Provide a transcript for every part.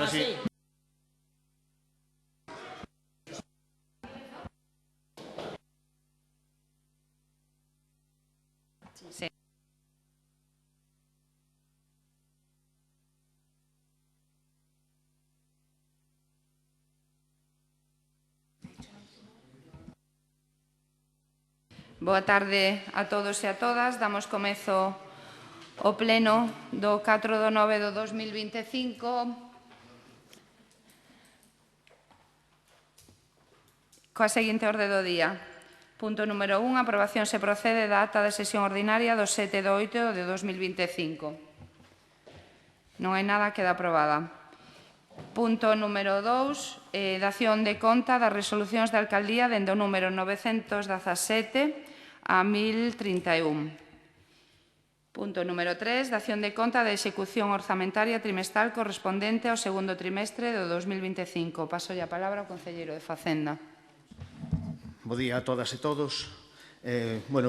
Sí. Sí. Boa tarde a todos e a todas. Damos comezo ao pleno do 4/9/2025 coa seguinte orde do día. Punto número 1. Aprobación se procede da acta de sesión ordinaria do 7/8/2025. Non hai nada, queda aprobada. Punto número 2. Dación de conta das resolucións de alcaldía dende o número 917 a 1031. Punto número 3. Dación de conta da execución orzamentaria trimestral correspondente ao segundo trimestre do 2025. Paso a palabra ao concelleiro de Facenda. Bo día a todas e todos.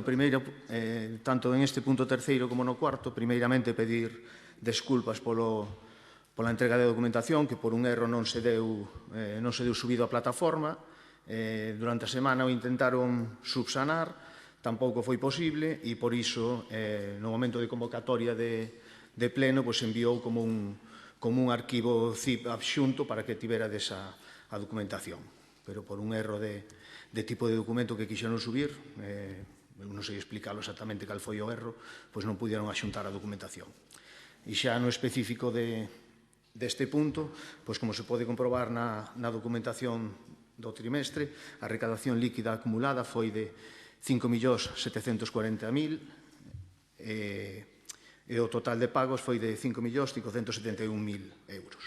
Primeiro, tanto en este punto terceiro como no cuarto, primeiramente pedir desculpas pola entrega de documentación que por un erro non se deu subido á plataforma. Durante a semana o intentaron subsanar, tampouco foi posible e por iso no momento de convocatoria de pleno enviou como un arquivo zip adxunto para que tiverades a documentación. Pero por un erro de tipo de documento que quixeron subir, non sei explicalo exactamente cal foi o erro, pois non pudieron axuntar a documentación. E xa no específico deste punto, pois como se pode comprobar na documentación do trimestre, a recadación líquida acumulada foi de 5.740.000 e o total de pagos foi de 5.571.000 euros.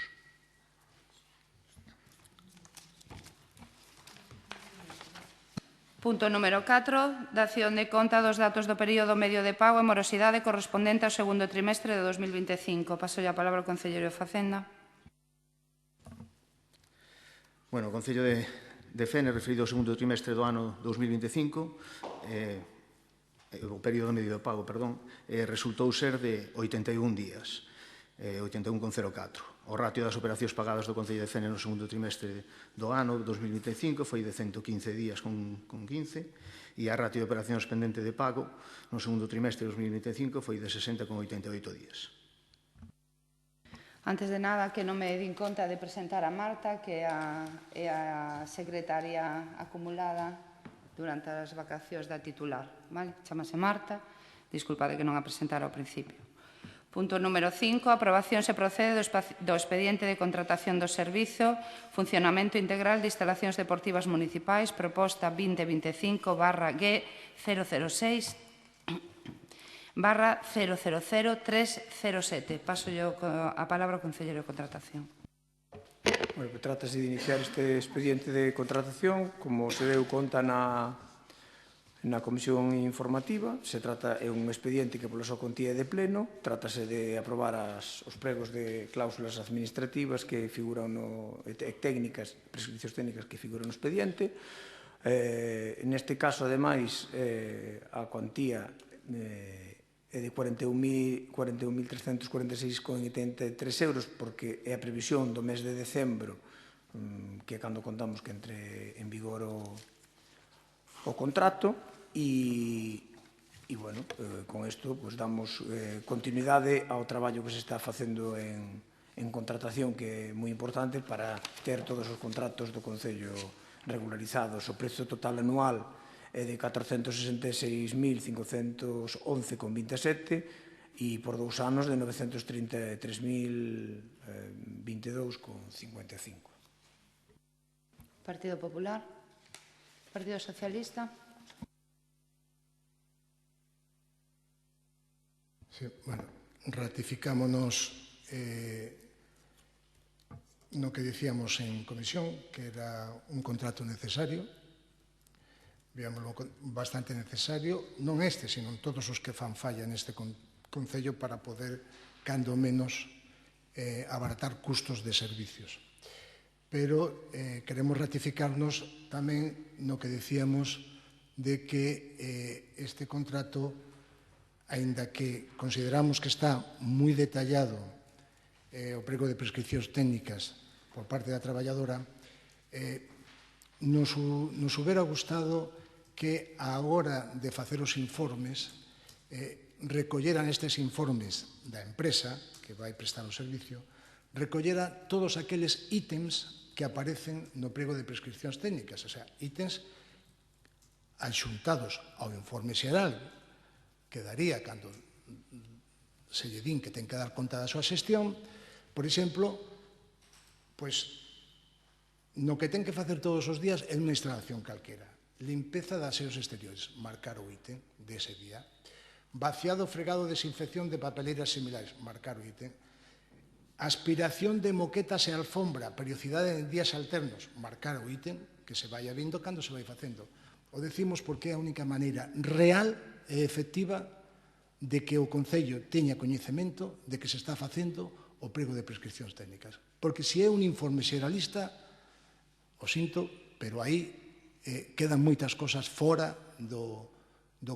Punto número 4. Dación de conta dos datos do período medio de pago e morosidade correspondente ao segundo trimestre de 2025. Paso a palabra ao concelleiro de Facenda. O Concello de Fene, referido ao segundo trimestre do ano 2025, o período medio de pago, resultou ser de 81 días, 81,04. O ratio das operacións pagadas do Concello de Fene no segundo trimestre do ano 2025 foi de 115 días con 15 e a ratio de operacións pendente de pago no segundo trimestre de 2025 foi de 60,88 días. Antes de nada, que non me din conta de presentar a Marta, que é a secretaria acumulada durante as vacacións da titular. Chámase Marta. Disculpade que non a presentara ao principio. Punto número 5. Aprobación se procede do expediente de contratación do servizo Funcionamento Integral de Instalacións Deportivas Municipais, proposta 2025/G006/000307. Paso a palabra ao concelleiro de Contratación. Trátase de iniciar este expediente de contratación, como se deu conta na comisión informativa. É un expediente que pola súa contía de pleno. Trátase de aprobar os pregos de cláusulas administrativas que figuran técnicas, prescripcións técnicas que figuran no expediente. Neste caso, ademais, a cuantía é de 41.346,83 euros, porque é a previsión do mes de decembro, que é cando contamos que entre en vigor o contrato. E, con isto damos continuidade ao traballo que se está facendo en contratación, que é moi importante para ter todos os contratos do Concello regularizados. O prezo total anual é de 466.511,27 e por 2 anos de 933.022,55. Partido Popular. Partido Socialista. Ratificámonos no que dicíamos en comisión, que era un contrato necesario, veámoslo bastante necesario, non este, sino todos os que fan falla neste Concello para poder, cando menos, abaratar custos de servicios. Pero queremos ratificarnos tamén no que dicíamos de que este contrato, aínda que consideramos que está moi detallado o prego de prescripcións técnicas por parte da traballadora, nos hubiera gustado que a hora de facer os informes recolleran estes informes da empresa que vai prestar o servicio, recollera todos aqueles ítems que aparecen no prego de prescripcións técnicas, o sea, ítems adxuntados ao informe xeral que daría cando se lle din que ten que dar conta da súa xestión, por exemplo, pois, no que ten que facer todos os días é unha instalación calquera. Limpeza de aseos exteriores, marcar o ítem dese día. Vaciado, fregado, desinfección de papeleiras similares, marcar o ítem. Aspiración de moquetas e alfombra, periodicidade en días alternos, marcar o ítem que se vai vindo cando se vai facendo. O decimos porque é a única maneira real e efectiva de que o Concello teña coñecemento de que se está facendo o prego de prescripcións técnicas. Porque se é un informe xeralista, o sinto, pero aí quedan moitas cosas fora do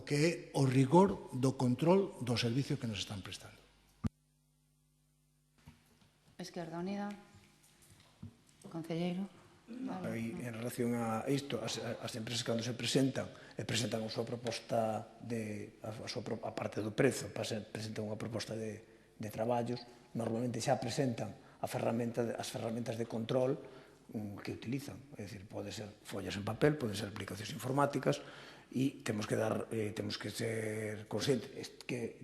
que é o rigor do control do servicio que nos están prestando. Esquerda Unida. Concelleiro. En relación a isto, as empresas cando se presentan a súa proposta a parte do prezo, presentan unha proposta de traballos, normalmente xa presentan as ferramentas de control que utilizan, é dicir, pode ser follas en papel, pode ser aplicacións informáticas, e temos que ser conscientes que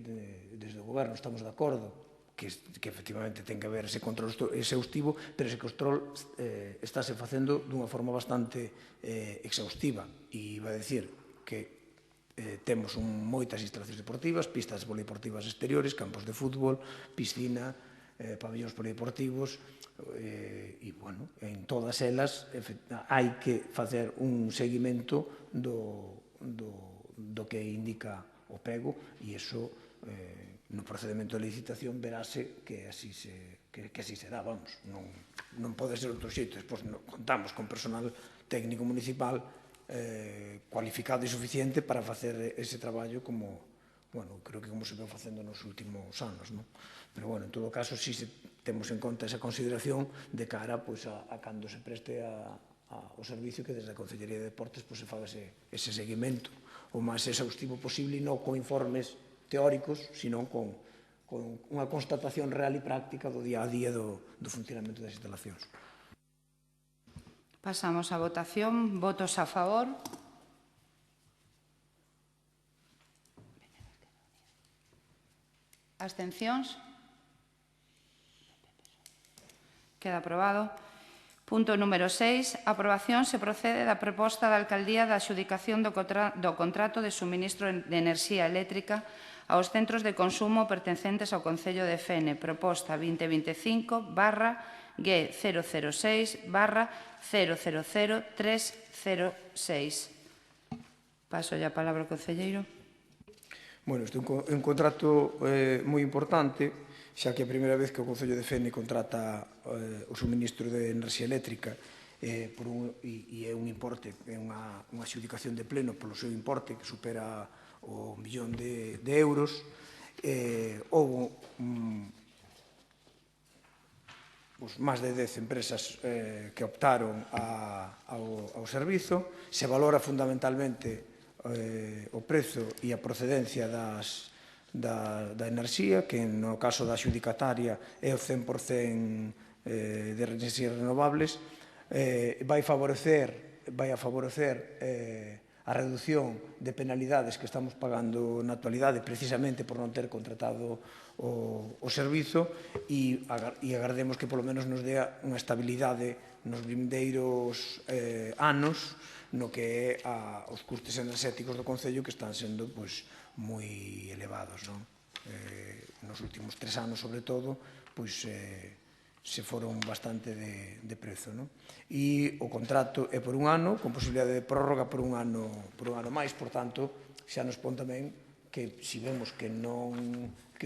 desde o goberno estamos de acordo que efectivamente ten que haber ese control exhaustivo, pero ese control estáse facendo dunha forma bastante exhaustiva, e vai dicir que temos moitas instalacións deportivas, pistas polideportivas exteriores, campos de fútbol, piscina, pabellóns polideportivos, e, bueno, en todas elas hai que facer un seguimento do que indica o prego, e iso no procedimento de licitación verase que así se dá, vamos, non pode ser outro xeito. Despois contamos con personal técnico municipal cualificado e suficiente para facer ese traballo como, bueno, creo que como se veu facendo nos últimos anos, non? Pero, bueno, en todo caso, si temos en conta esa consideración de cara a cando se preste o servicio que desde a Concellería de Deportes se faga ese seguimento o máis exhaustivo posible, non con informes teóricos, sino con unha constatación real e práctica do día a día do funcionamento das instalacións. Pasamos a votación. Votos a favor. Abstencións. Queda aprobado. Punto número 6. Aprobación se procede da proposta da Alcaldía da adxudicación do contrato de suministro de enerxía eléctrica aos centros de consumo pertencentes ao Concello de Fene, proposta 2025/G006/000306. Paso a palabra ao concelleiro. Bueno, este é un contrato moi importante, xa que é a primeira vez que o Concello de Fene contrata o suministro de enerxía eléctrica e é un importe, é unha adxudicación de pleno polo seu importe que supera o 1 millón de euros. Houve máis de 10 empresas que optaron ao servizo. Se valora fundamentalmente o prezo e a procedencia da enerxía, que no caso da adxudicataria é o 100% de enerxías renovables. Vai a favorecer a reducción de penalidades que estamos pagando na actualidade precisamente por non ter contratado o servizo, e agardemos que polo menos nos dea unha estabilidade nos vindeiros anos no que é os custes enerxéticos do Concello, que están sendo moi elevados. Nos últimos 3 anos, sobre todo, se foron bastante de prezo. E o contrato é por 1 ano, con posibilidade de prórroga por un ano máis. Por tanto, xa nos pon tamén que, se vemos que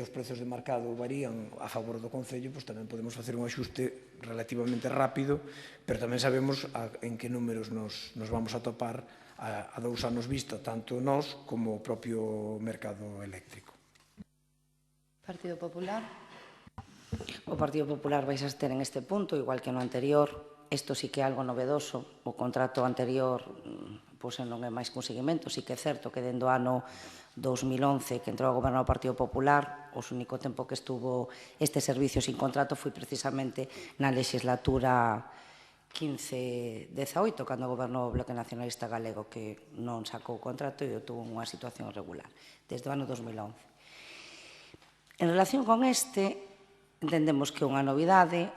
os prezos de mercado varían a favor do Concello, tamén podemos facer un axuste relativamente rápido, pero tamén sabemos en que números nos vamos a topar a 2 anos vista, tanto nós como o propio mercado eléctrico. Partido Popular. O Partido Popular vais a ter en este punto, igual que no anterior. Isto sí que é algo novedoso. O contrato anterior non é máis que un seguimento. Sí que é certo que dentro do ano 2011, que entrou a gobernar o Partido Popular, o único tempo que estuvo este servicio sin contrato foi precisamente na legislatura 15-18, cando gobernou o Bloque Nacionalista Galego, que non sacou o contrato e tuvo unha situación regular, desde o ano 2011. En relación con este, entendemos que é unha novidade,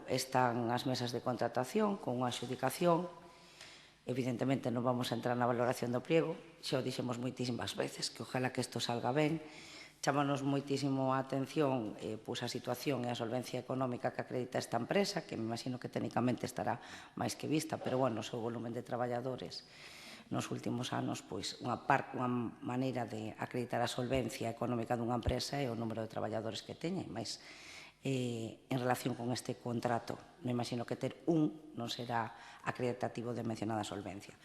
están as mesas de contratación con unha adxudicación. Evidentemente non vamos a entrar na valoración do pliego, xa o dixemos moitísimas veces, que ojalá que isto salga ben. Chámanos moitísimo a atención a situación e a solvencia económica que acredita esta empresa, que me imagino que técnicamente estará máis que vista, pero bueno, o seu volumen de traballadores nos últimos anos, unha maneira de acreditar a solvencia económica dunha empresa é o número de traballadores que teña, mas en relación con este contrato, me imagino que ter non será acreditativo de mencionada solvencia.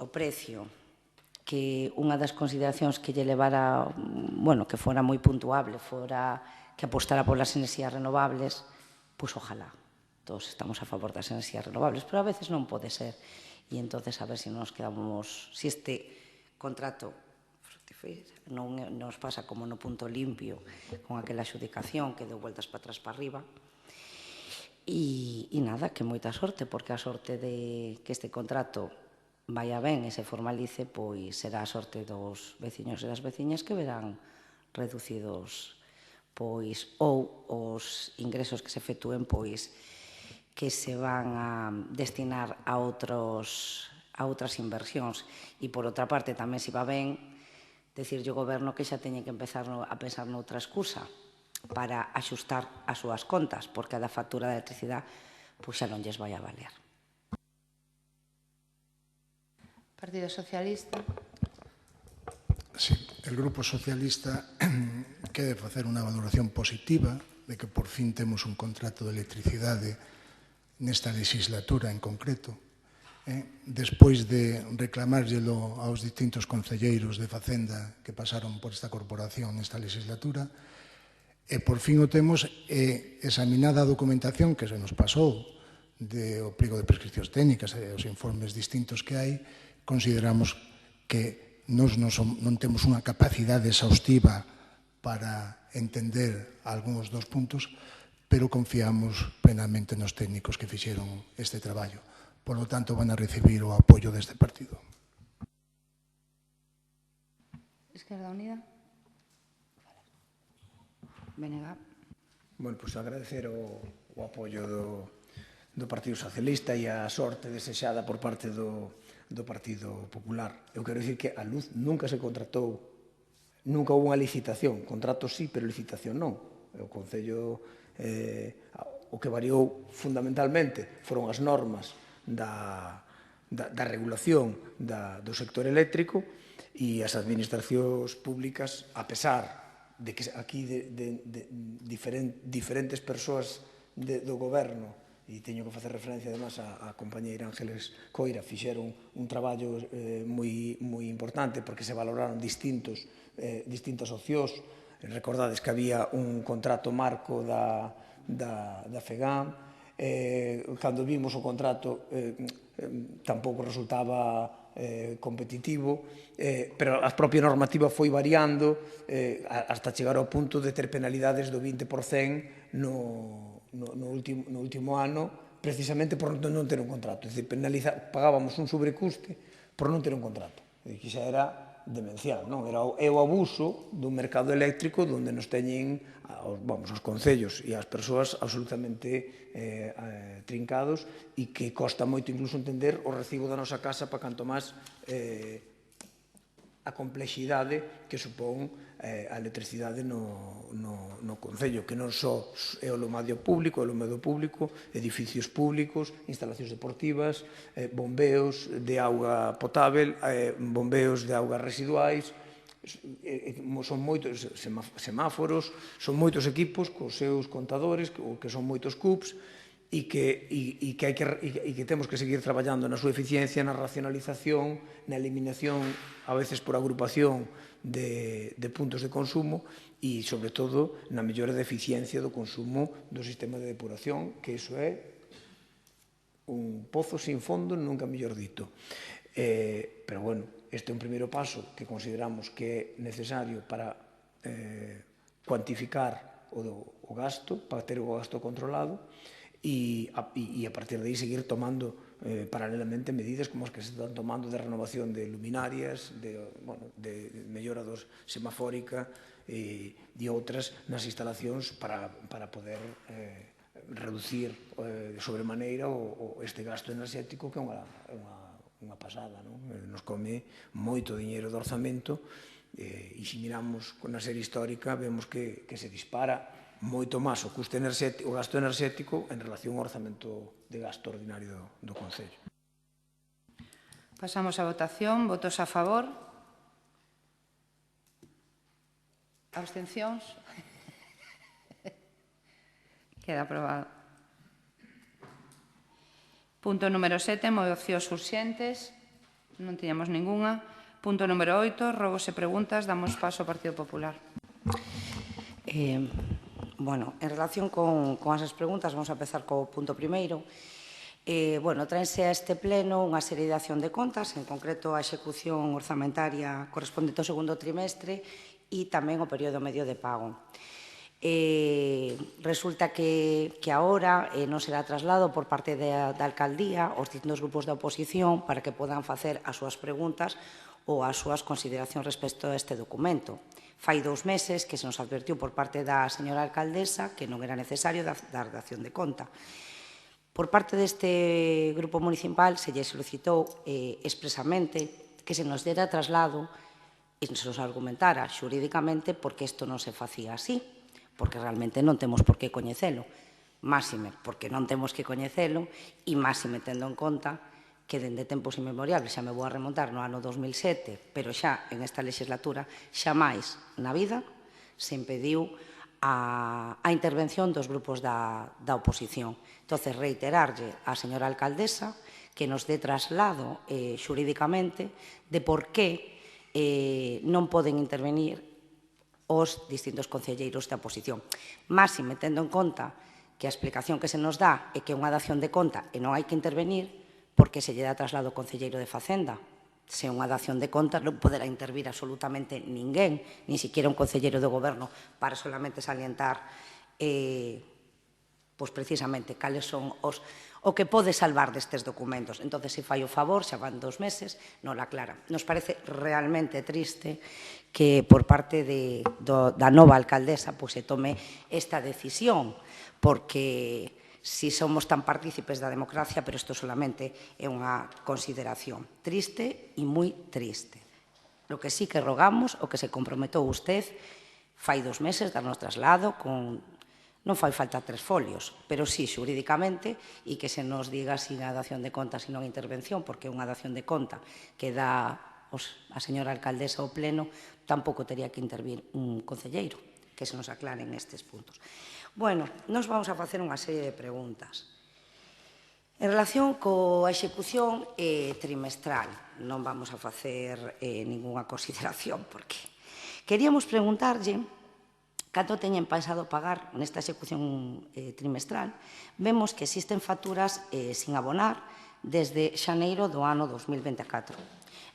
O precio, que unha das consideracións que lle levara, que fora moi puntuable, fora que apostara polas enerxías renovables, pois ojalá, todos estamos a favor das enerxías renovables, pero a veces non pode ser, e entonces a ver se nos quedamos, se este contrato non nos pasa como no punto limpio con aquela adxudicación que deu vueltas para atrás para arriba. E nada, que moita sorte, porque a sorte de que este contrato vaya ben e se formalice, pois será a sorte dos veciños e das veciñas que verán reducidos ou os ingresos que se efectúen que se van a destinar a outras inversións. E por outra parte, tamén se va ben decirlle ao goberno que xa teñen que empezar a pensar noutra excusa para axustar as súas contas, porque a da factura de electricidade xa non lles vai a valer. Partido Socialista. Sí, el Grupo Socialista quere facer unha valoración positiva de que por fin temos un contrato de electricidade nesta legislatura en concreto, despois de reclamárllelo aos distintos concelleiros de Facenda que pasaron por esta corporación nesta legislatura, e por fin o temos, examinada a documentación que se nos pasou do pliego de prescripcións técnicas e os informes distintos que hai, consideramos que non temos unha capacidade exhaustiva para entender algúns dos puntos, pero confiamos plenamente nos técnicos que fixeron este traballo. Por lo tanto, van a recibir o apoio deste partido. Esquerda Unida. Venega. Pois agradecer o apoio do Partido Socialista e a sorte desexada por parte do Partido Popular. Eu quero dicir que a luz nunca se contratou, nunca houve unha licitación. Contrato sí, pero licitación non. O Concello, o que variou fundamentalmente foron as normas da regulación do sector eléctrico e as administracións públicas, a pesar de que aquí diferentes persoas do goberno, e teño que facer referencia además a compañeira Ángeles Coira, fixeron un traballo moi importante porque se valoraron distintas opcións. Recordades que había un contrato marco da FEGAM. Cando vimos o contrato tampouco resultaba competitivo, pero a propia normativa foi variando hasta chegar ao punto de ter penalidades do 20% no último ano, precisamente por non ter un contrato. É dicir, pagábamos un sobrecuste por non ter un contrato. Que xa era demencial, non? É o abuso do mercado eléctrico onde nos teñen os concellos e as persoas absolutamente trincados e que costa moito incluso entender o recibo da nosa casa para canto máis a complexidade que supón a electricidade no concello, que non só é o alumadio público, edificios públicos, instalacións deportivas, bombeos de auga potável, bombeos de augas residuais, son moitos semáforos, son moitos equipos cos seus contadores, que son moitos CUPs, e que temos que seguir traballando na súa eficiencia, na racionalización, na eliminación, a veces por agrupación, de puntos de consumo e, sobre todo, na mellora da eficiencia do consumo do sistema de depuración, que iso é un pozo sin fondo, nunca mellor dito. Pero, bueno, este é un primeiro paso que consideramos que é necesario para cuantificar o gasto, para ter o gasto controlado, e a partir de aí seguir tomando paralelamente medidas como as que se están tomando de renovación de luminarias, de mellora dos semafórica e outras nas instalacións para poder reducir sobremaneira este gasto enerxético que é unha pasada. Nos come moito diñeiro do orzamento e se miramos na serie histórica vemos que se dispara moito máis o gasto enerxético en relación ao orzamento de gasto ordinario do Concello. Pasamos a votación. Votos a favor? Abstencións? Queda aprobado. Punto número 7, mocións urxentes. Non tiñamos ningunha. Punto número 8, rogos e preguntas. Damos paso ao Partido Popular. Bueno, en relación con esas preguntas, vamos a empezar co punto primeiro. Traense a este pleno unha serie de acción de contas, en concreto a execución orzamentaria correspondente ao segundo trimestre e tamén o período medio de pago. Resulta que agora non será traslado por parte da alcaldía aos distintos grupos da oposición para que podan facer as súas preguntas ou as súas consideracións respecto a este documento. Fai 2 meses que se nos advertiu por parte da señora alcaldesa que non era necesario dar dación de conta. Por parte deste grupo municipal se lle solicitou expresamente que se nos dera traslado e se nos argumentara xurídicamente porque isto non se facía así, porque realmente non temos por que coñecelo. Máxime porque non temos que coñecelo e máxime tendo en conta que dende tempos inmemoriables, xa me vou a remontar no ano 2007, pero xa en esta legislatura, xa máis na vida se impediu a intervención dos grupos da oposición. Entón, reiterarlle á señora alcaldesa que nos dé traslado xurídicamente de por que non poden intervenir os distintos concelleiros da oposición. Máxime tendo en conta que a explicación que se nos dá é que é unha dación de conta e non hai que intervenir porque se lle dá traslado ao concelleiro de Facenda. Se é unha dación de contas non poderá intervir absolutamente ninguén, ni siquiera un concelleiro do goberno, para solamente salientar precisamente cales son o que pode salvar destes documentos. Entón, se fai o favor, xa van 2 meses, non la aclara. Nos parece realmente triste que por parte da nova alcaldesa se tome esta decisión, porque si somos tan partícipes da democracia, pero isto solamente é unha consideración triste e moi triste. Lo que sí que rogamos, o que se comprometou usted, fai 2 meses, darnos traslado, non fai falta 3 folios, pero sí xurídicamente, e que se nos diga sin a dación de conta, sin non intervención, porque unha dación de conta que dá a señora alcaldesa ao pleno, tampouco teria que intervir un concelleiro, que se nos aclaren estes puntos. Bueno, nos vamos a facer unha serie de preguntas. En relación coa execución trimestral, non vamos a facer ningunha consideración, porque queríamos preguntarlle canto teñen pensado pagar nesta execución trimestral. Vemos que existen facturas sin abonar desde xaneiro do ano 2024.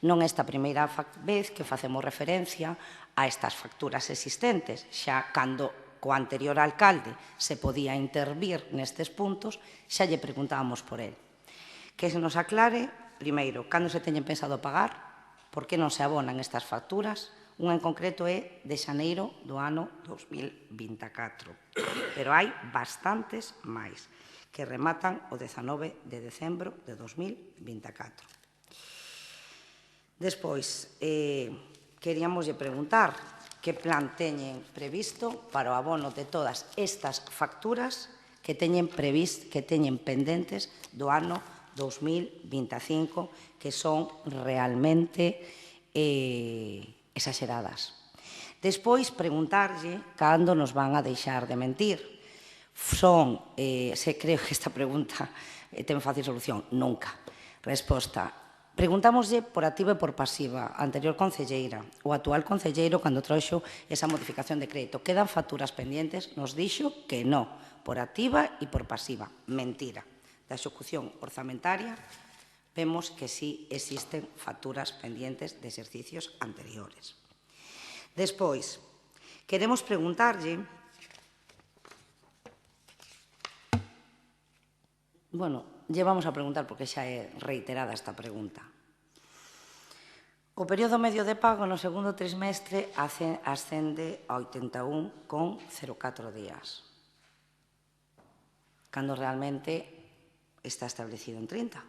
Non é esta a primeira vez que facemos referencia a estas facturas existentes, xa cando co anterior alcalde se podía intervir nestes puntos, xa lle preguntábamos por el. Que se nos aclare, primeiro, cando se teñen pensado pagar, por que non se abonan estas facturas. Unha en concreto é de xaneiro do ano 2024, pero hai bastantes máis que rematan o 19 de decembro de 2024. Despois, queríamos preguntar que plan teñen previsto para o abono de todas estas facturas que teñen pendentes do ano 2025, que son realmente exageradas. Despois, preguntarlle cando nos van a deixar de mentir, creo que esta pregunta ten fácil solución. Nunca. Resposta. Preguntámoslle por activa e por pasiva a anterior concelleira, o actual concelleiro, cando trouxo esa modificación de crédito. Quedan facturas pendientes? Nos dixo que non, por activa e por pasiva. Mentira. Da execución orzamentaria vemos que sí existen facturas pendientes de exercicios anteriores. Despois, queremos preguntarlle, lle vamos a preguntar porque xa é reiterada esta pregunta. O período medio de pago no segundo trimestre ascende a 81,04 días, cando realmente está establecido en 30.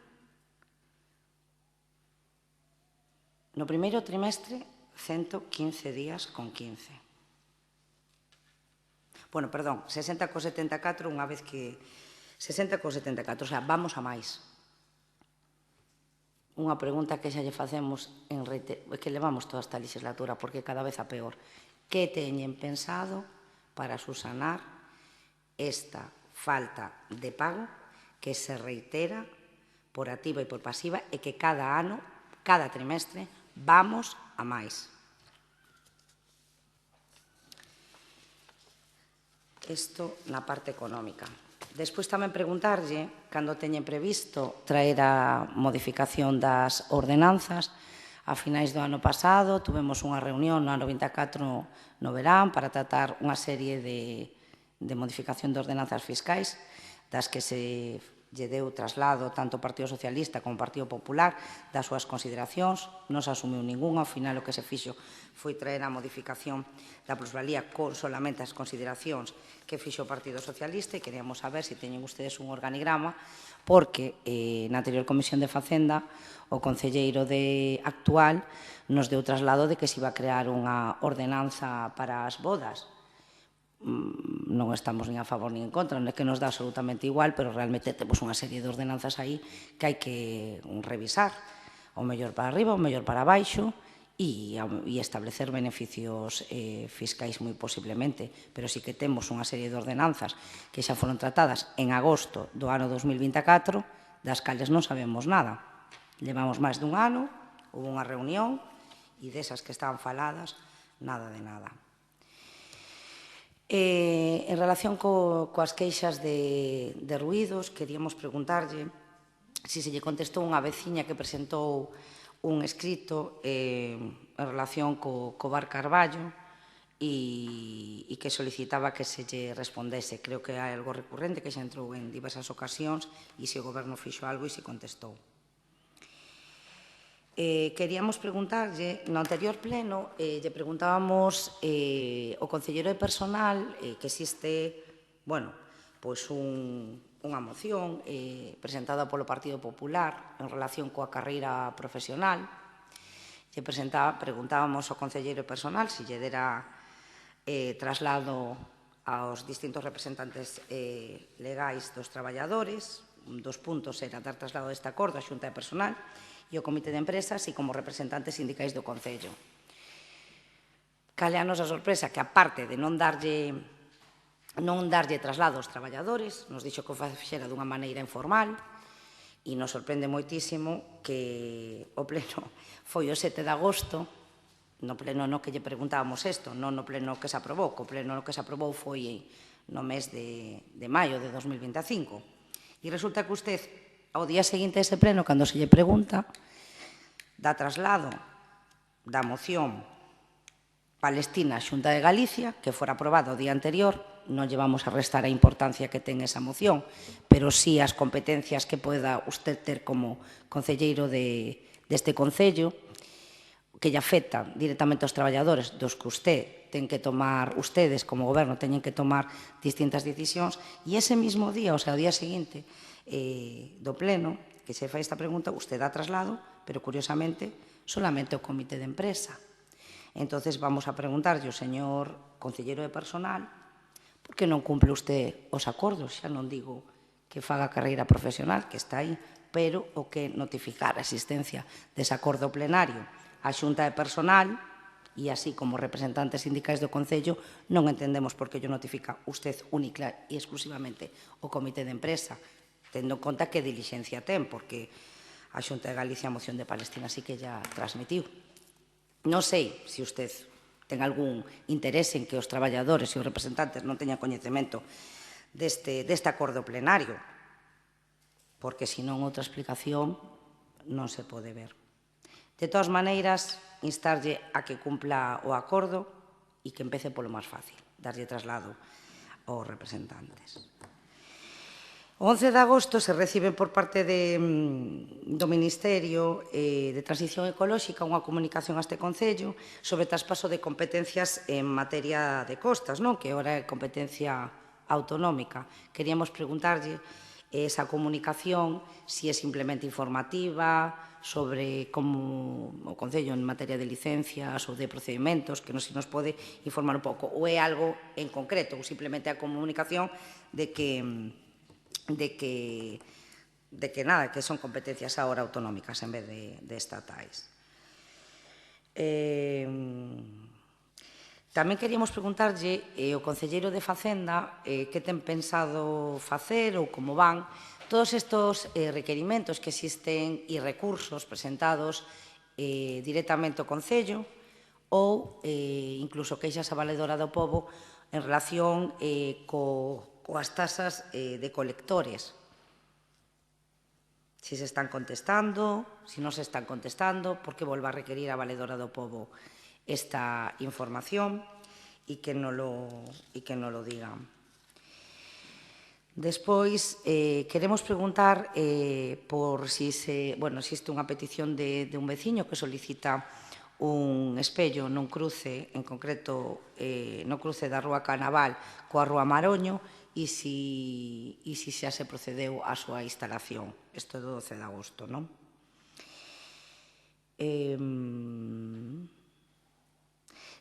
No primeiro trimestre, 115 días con 15. Bueno, perdón, 60,74 unha vez que... 60,74, o sea, vamos a máis. Unha pregunta que xa lle facemos que levamos toda esta legislatura, porque cada vez a peor. Que teñen pensado para subsanar esta falta de pago que se reitera por activa e por pasiva e que cada ano, cada trimestre, vamos a máis? Isto na parte económica. Despois tamén preguntarlle, cando teñen previsto traer a modificación das ordenanzas, a finais do ano pasado tuvemos unha reunión no ano 24 no verán para tratar unha serie de modificación de ordenanzas fiscais, das que se lle deu traslado tanto o Partido Socialista como o Partido Popular das súas consideracións, non se asumiu ninguna, ao final o que se fixo foi traer a modificación da plusvalía con solamente as consideracións que fixo o Partido Socialista, e queríamos saber se teñen ustedes un organigrama, porque na anterior Comisión de Facenda o concelleiro actual nos deu traslado de que se iba a crear unha ordenanza para as bodas. Non estamos nin a favor nin en contra, non é que nos dá absolutamente igual, pero realmente temos unha serie de ordenanzas aí que hai que revisar, o mellor para arriba, o mellor para abaixo, e establecer beneficios fiscais moi posiblemente, pero sí que temos unha serie de ordenanzas que xa foron tratadas en agosto do ano 2024, das cales non sabemos nada. Levamos máis dun ano, houve unha reunión, e desas que estaban faladas, nada de nada. En relación coas queixas de ruídos, queríamos preguntarlle se lle contestou unha veciña que presentou un escrito en relación co bar Carballo e que solicitaba que se lle respondese. Creo que é algo recurrente, que xa entrou en diversas ocasións, e se o Goberno fixo algo e se contestou. Queríamos preguntarlle, no anterior pleno, lle preguntábamos ao concelleiro de personal que existe, pois unha moción presentada polo Partido Popular en relación coa carreira profesional. Preguntábamos ao concelleiro de personal se lle dera traslado aos distintos representantes legais dos traballadores. Un dos puntos era dar traslado deste acordo á Xunta de Personal e o Comité de Empresas e como representantes sindicais do Concello. Cal é a nosa sorpresa? Que aparte de non darlle traslado aos traballadores, nos dixo que o fixera dunha maneira informal, e nos sorprende moitísimo que o pleno foi o 7 de agosto, no pleno no que lle preguntábamos isto, non no pleno que se aprobou, que o pleno no que se aprobou foi no mes de maio de 2025. E resulta que usted, ao día seguinte dese pleno, cando se lle pregunta, dá traslado da moción Palestina Xunta de Galicia, que fora aprobada o día anterior. Non lle vamos a restar a importancia que ten esa moción, pero sí as competencias que poda usted ter como concelleiro deste Concello, que lle afectan directamente aos traballadores, dos que ustedes como Goberno teñen que tomar distintas decisións, e ese mismo día, o sea, o día seguinte do pleno, que se fai esta pregunta, usted dá traslado, pero curiosamente, solamente o Comité de Empresa. Entonces vamos a preguntarlle ao señor concelleiro de personal por que non cumple usted os acordos. Xa non digo que faga carreira profesional, que está aí, pero o que notificar a existencia dese acordo plenario á Xunta de Personal e así como representantes sindicais do Concello non entendemos por que lle notifica usted única e exclusivamente o comité de empresa, tendo en conta que dilixencia ten, porque a Xunta de Galicia a moción de Palestina sí que ya transmitiu. Non sei se usted ten algún interese en que os traballadores e os representantes non teñan coñecemento deste acordo plenario, porque senón outra explicación non se pode ver. De todas maneiras, instarlle a que cumpla o acordo e que empece polo máis fácil, darlle traslado aos representantes. O 11 de agosto se recibe por parte do Ministerio de Transición Ecolóxica unha comunicación a este Concello sobre traspaso de competencias en materia de costas, que ora é competencia autonómica. Queríamos preguntarlle esa comunicación, si é simplemente informativa, sobre como o Concello en materia de licencias ou de procedimentos, que se nos pode informar un pouco, ou é algo en concreto, ou simplemente a comunicación de que nada, que son competencias ahora autonómicas en vez de estatais. Tamén queríamos preguntarlle ao concelleiro de Facenda que ten pensado facer ou como van todos estes requerimentos que existen e recursos presentados directamente ao Concello ou incluso queixas a Valedora do Pobo en relación coas tasas de colectores. Si se están contestando, si non se están contestando, porque volva a requerir a Valedora do Pobo esta información e que non lo digan. Despois, queremos preguntar por si existe unha petición de un veciño que solicita un espello nun cruce, en concreto no cruce da Rúa Canaval coa Rúa Maroño, e si xa se procedeu á súa instalación. Isto é do 12 de agosto, non?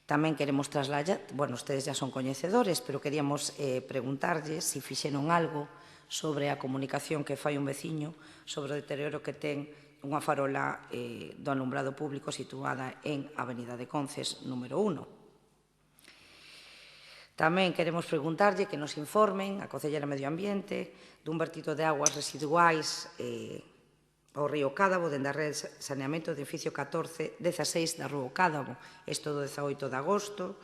Tamén queremos trasladar, ustedes ya son coñecedores, pero queríamos preguntarlles se fixeron algo sobre a comunicación que fai un veciño sobre o deterioro que ten unha farola do alumbrado público situada en Avenida de Conces, número 1. Tamén queremos preguntarlle que nos informen a Concellera de Medio Ambiente dun vertido de aguas residuais ao río Cádabo dende a rede de saneamento do edificio 16 da Rúa Cádabo. Isto do 18 de agosto,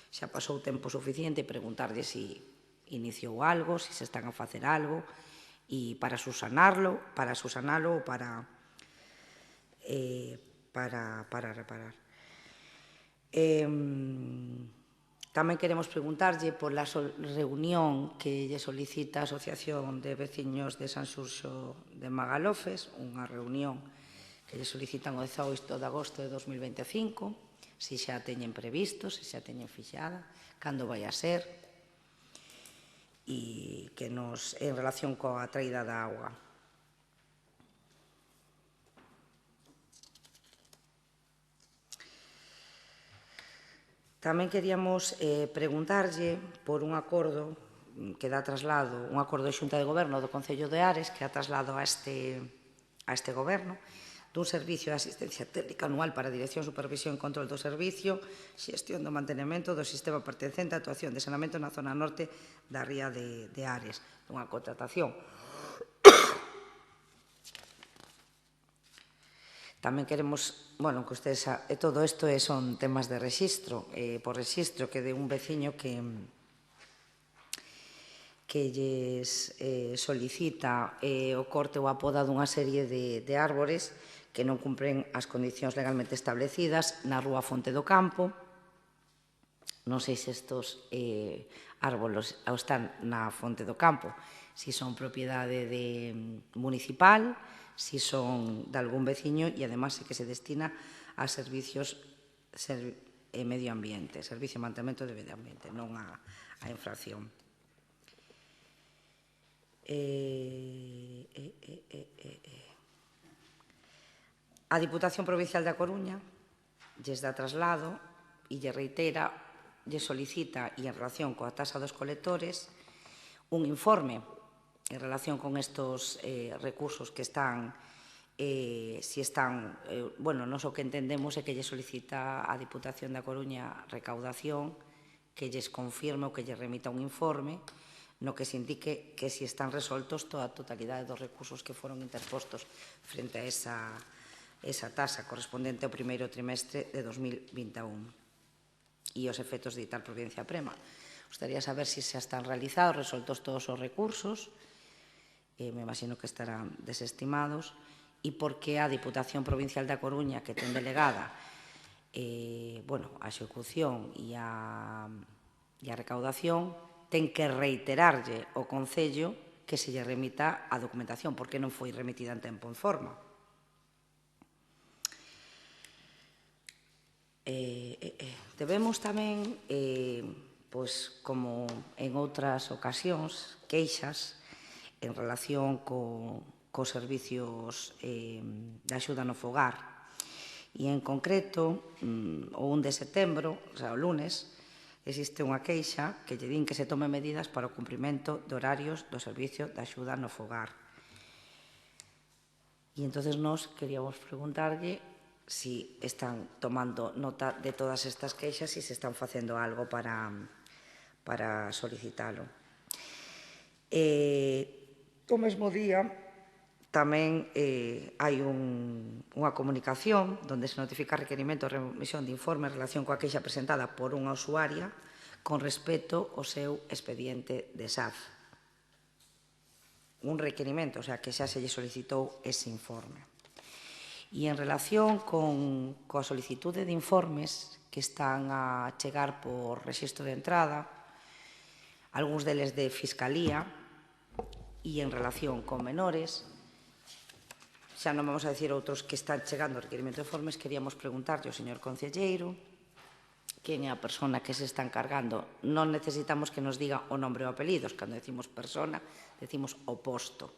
xa pasou tempo suficiente, preguntarlle se iniciou algo, se se están a facer algo, e para susanalo ou para reparar. Tamén queremos preguntarlle pola reunión que lle solicita a Asociación de Veciños de San Xurxo de Magalofes, unha reunión que lle solicitan o 18 de agosto de 2025, se xa teñen previsto, se xa teñen fixada, cando vai a ser, e que nos, en relación coa traída da auga. Tamén queríamos preguntarlle por un acordo que dá traslado, un acordo de Xunta de Goberno do Concello de Ares que dá traslado a este Goberno dun servicio de asistencia técnica anual para a Dirección, Supervisión e Control do Servicio, xestión do mantenemento do sistema pertencente á actuación de saneamento na zona norte da ría de Ares, dunha contratación. Tamén queremos, que ustedes, todo isto son temas de rexistro, por rexistro que de un veciño que lles solicita o corte ou a poda dunha serie de árbores que non cumpren as condicións legalmente establecidas na Rúa Fonte do Campo. Non sei se estes árboles están na Fonte do Campo, se son propiedade municipal, si son de algún veciño e, además, que se destina a servicios medio ambiente, servicio de mantemento de medio ambiente, non a infracción. A Diputación Provincial da Coruña lles dá traslado e lle reitera, lle solicita, e en relación coa tasa dos colectores, un informe en relación con estes recursos que están si están, bueno, non o que entendemos é que lle solicita a Diputación da Coruña recaudación, que lles confirme ou que lle remita un informe no que se indique que si están resoltos toda a totalidade dos recursos que foron interpostos frente a esa tasa correspondente ao primeiro trimestre de 2021 e os efectos de ditar providencia prema. Gustaría saber se xa están realizados, resoltos todos os recursos, me imagino que estarán desestimados, e por que a Diputación Provincial da Coruña, que ten delegada a execución e a recaudación, ten que reiterarlle ao Concello que se lle remita a documentación, porque non foi remitida en tempo en forma. Debemos tamén, como en outras ocasións, queixas en relación cos servicios de axuda no fogar. E, en concreto, o 1 de setembro, o sea, o lunes, existe unha queixa que lle din que se tome medidas para o cumprimento de horarios do servicio de axuda no fogar. E, entonces, nós queríamos preguntarlle si están tomando nota de todas estas queixas e se están facendo algo para solicitalo. O mesmo día, tamén hai unha comunicación onde se notifica requerimento de remisión de informe en relación coa queixa presentada por unha usuaria con respecto ao seu expediente de SAF. Un requerimento, o sea, que xa se lle solicitou ese informe. E en relación coa solicitude de informes que están a chegar por rexistro de entrada, algúns deles de Fiscalía, e en relación con menores, xa non vamos a decir outros que están chegando ao requerimento de informes, queríamos preguntarlle ao señor concelleiro quen é a persona que se está encargando. Non necesitamos que nos diga o nombre ou apelidos, cando decimos persona, decimos o posto,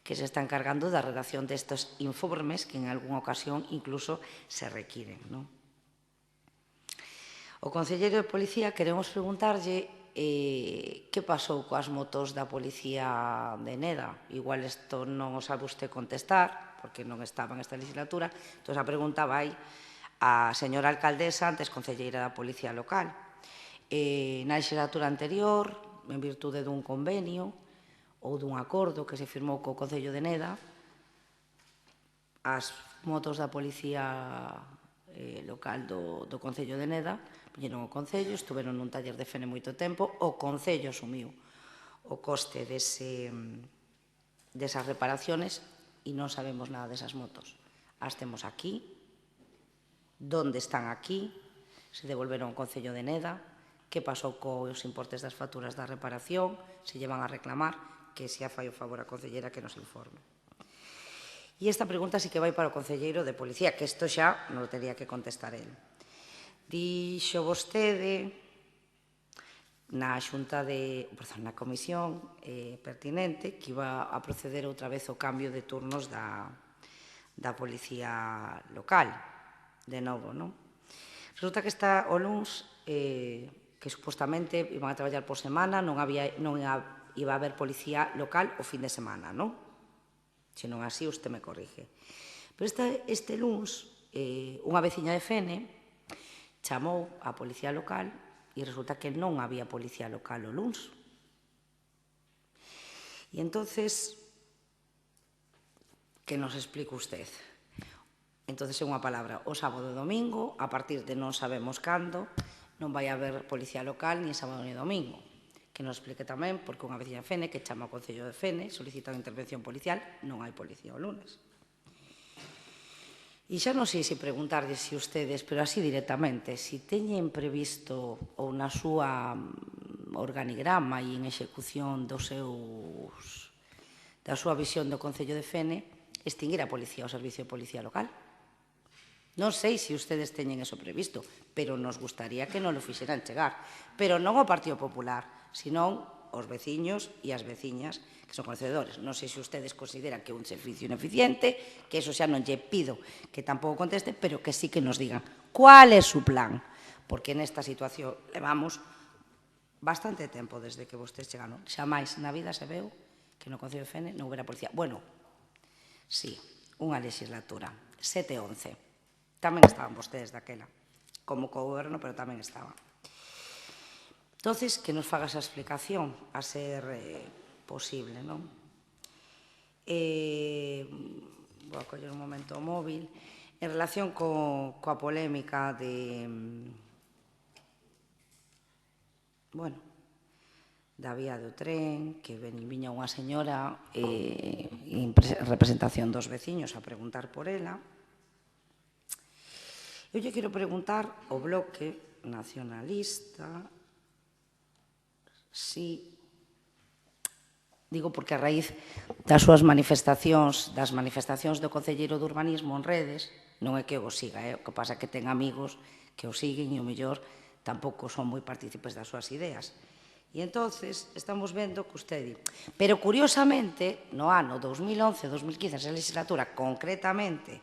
que se está encargando da redacción destes informes que en algunha ocasión incluso se requiren. O concelleiro de Policía queremos preguntarlle que pasou coas motos da Policía de Neda. Igual isto non o sabe usted contestar, porque non estaba en esta legislatura, entón a pregunta vai a señora alcaldesa, antes concelleira da Policía Local. Na legislatura anterior, en virtude dun convenio ou dun acordo que se firmou co Concello de Neda, as motos da Policía Local do Concello de Neda viñeron ao Concello, estuveron nun taller de Fene moito tempo, o Concello asumiu o coste desas reparaciones e non sabemos nada desas motos. As temos aquí, onde están aquí, se devolveron ao Concello de Neda, que pasou cos importes das facturas da reparación, se llevan a reclamar, que se fai o favor a concelleira que nos informe. E esta pregunta sí que vai para o concelleiro de Policía, que isto xa non o tería que contestar el. Dixo vostede na comisión pertinente que iba a proceder outra vez o cambio de turnos da Policía Local, de novo, non? Resulta que está o luns que supostamente iban a traballar por semana, non iba a haber Policía Local o fin de semana, non? Se non así, usted me corrige. Pero este luns, unha veciña de Fene chamou a Policía Local e resulta que non había Policía Local o luns. E entonces, que nos explica usted? Entonces, en unha palabra, o sábado e domingo, a partir de non sabemos cando, non vai haber Policía Local ni sábado ni domingo. Que nos explique tamén, porque unha veciña de Fene que chama ao Concello de Fene, solicita unha intervención policial, non hai policía o lunes. E xa non sei se preguntarles se ustedes, pero así directamente, se teñen previsto ou na súa organigrama e en execución da súa visión do Concello de Fene extinguir a policía, o Servicio de Policía Local. Non sei se ustedes teñen eso previsto, pero nos gustaría que non lo fixeran chegar. Pero non ao Partido Popular, senón os veciños e as veciñas que son conocedores. Non sei se ustedes consideran que é un servicio ineficiente, que eso xa non lle pido que tampouco conteste, pero que sí que nos digan cuál é su plan. Porque nesta situación levamos bastante tempo desde que vostedes chegaron. Xa máis na vida se veu que no Concello de Fene non houbera policía. Bueno, sí, unha legislatura, 7 e 11. Tamén estaban vostedes daquela, como co-goberno, pero tamén estaban. Entonces, que nos faga esa explicación a ser posible, non? Vou a coller un momento o móvil. En relación coa polémica de... Bueno, da vía do tren, que viña unha señora en representación dos veciños a preguntar por ela. Eu lle quero preguntar ao Bloque Nacionalista si... Digo porque a raíz das súas manifestacións, das manifestacións do Concelleiro de Urbanismo en redes, non é que o siga, o que pasa é que ten amigos que o siguen e o mellor tampouco son moi partícipes das súas ideas. E entonces estamos vendo que usted di. Pero curiosamente, no ano 2011-2015, esa legislatura, concretamente,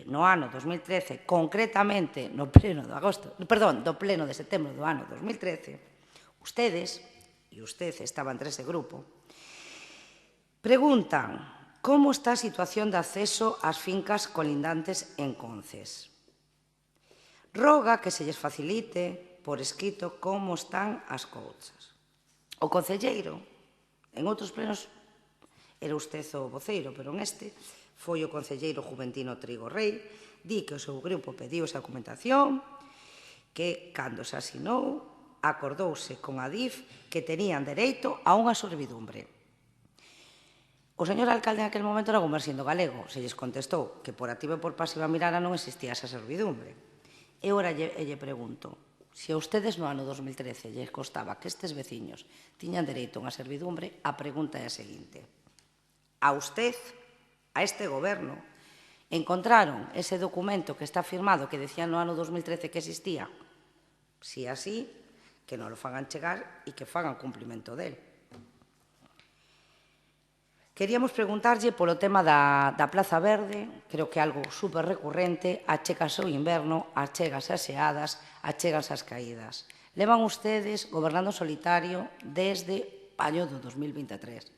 no ano 2013, concretamente no pleno de agosto, perdón, do pleno de setembro do ano 2013, ustedes, e usted estaba entre ese grupo, preguntan como está a situación de acceso ás fincas colindantes en Conces. Roga que se lles facilite por escrito como están as cousas. O concelleiro, en outros plenos, era usted o voceiro, pero en este foi o concelleiro Juventino Trigo Rei, di que o seu grupo pediu esa documentación, que cando se asinou, acordouse con a DIF que tenían dereito a unha servidumbre. O señor alcalde en aquel momento era Gumersindo Galego, se lles contestou que por activa e por pasiva mirada non existía esa servidumbre. E ora lle pregunto, se a ustedes no ano 2013 lles costaba que estes veciños tiñan dereito a unha servidumbre, a pregunta é a seguinte. A usted, a este goberno, encontraron ese documento que está firmado que decía no ano 2013 que existía? Si así, que non lo fagan chegar e que fagan cumplimento del. Queríamos preguntarlle polo tema da Plaza Verde, creo que é algo super recurrente, achégase o inverno, achégase as xeadas, achégase as caídas. Levan ustedes gobernando solitario desde año do 2023.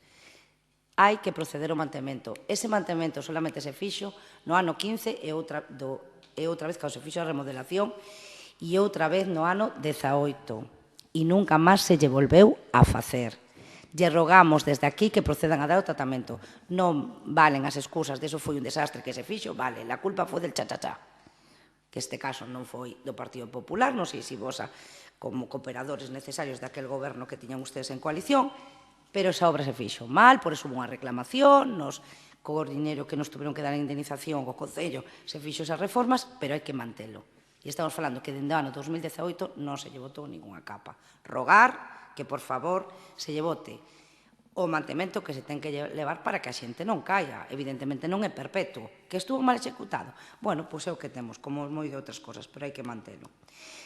Hai que proceder ao mantemento. Ese mantemento solamente se fixo no ano 15 e outra vez cando se fixo a remodelación e outra vez no ano 18. E nunca máis se lle volveu a facer. Lle rogamos desde aquí que procedan a dar o tratamento. Non valen as excusas de eso foi un desastre que se fixo, vale, la culpa foi del cha-cha-cha. Que este caso non foi do Partido Popular, non sei se vos como cooperadores necesarios daquel goberno que tiñan ustedes en coalición, pero esa obra se fixo mal, por eso hubo unha reclamación, co dinero que nos tuveron que dar a indemnización ao Concello se fixo esas reformas, pero hai que mantelo. E estamos falando que dende o ano 2018 non se lle botou ninguna capa. Rogar que, por favor, se lle bote o mantemento que se ten que levar para que a xente non caia. Evidentemente non é perpetuo. Que estuvo mal executado? Bueno, pois é o que temos, como moi de outras cosas, pero hai que mantelo.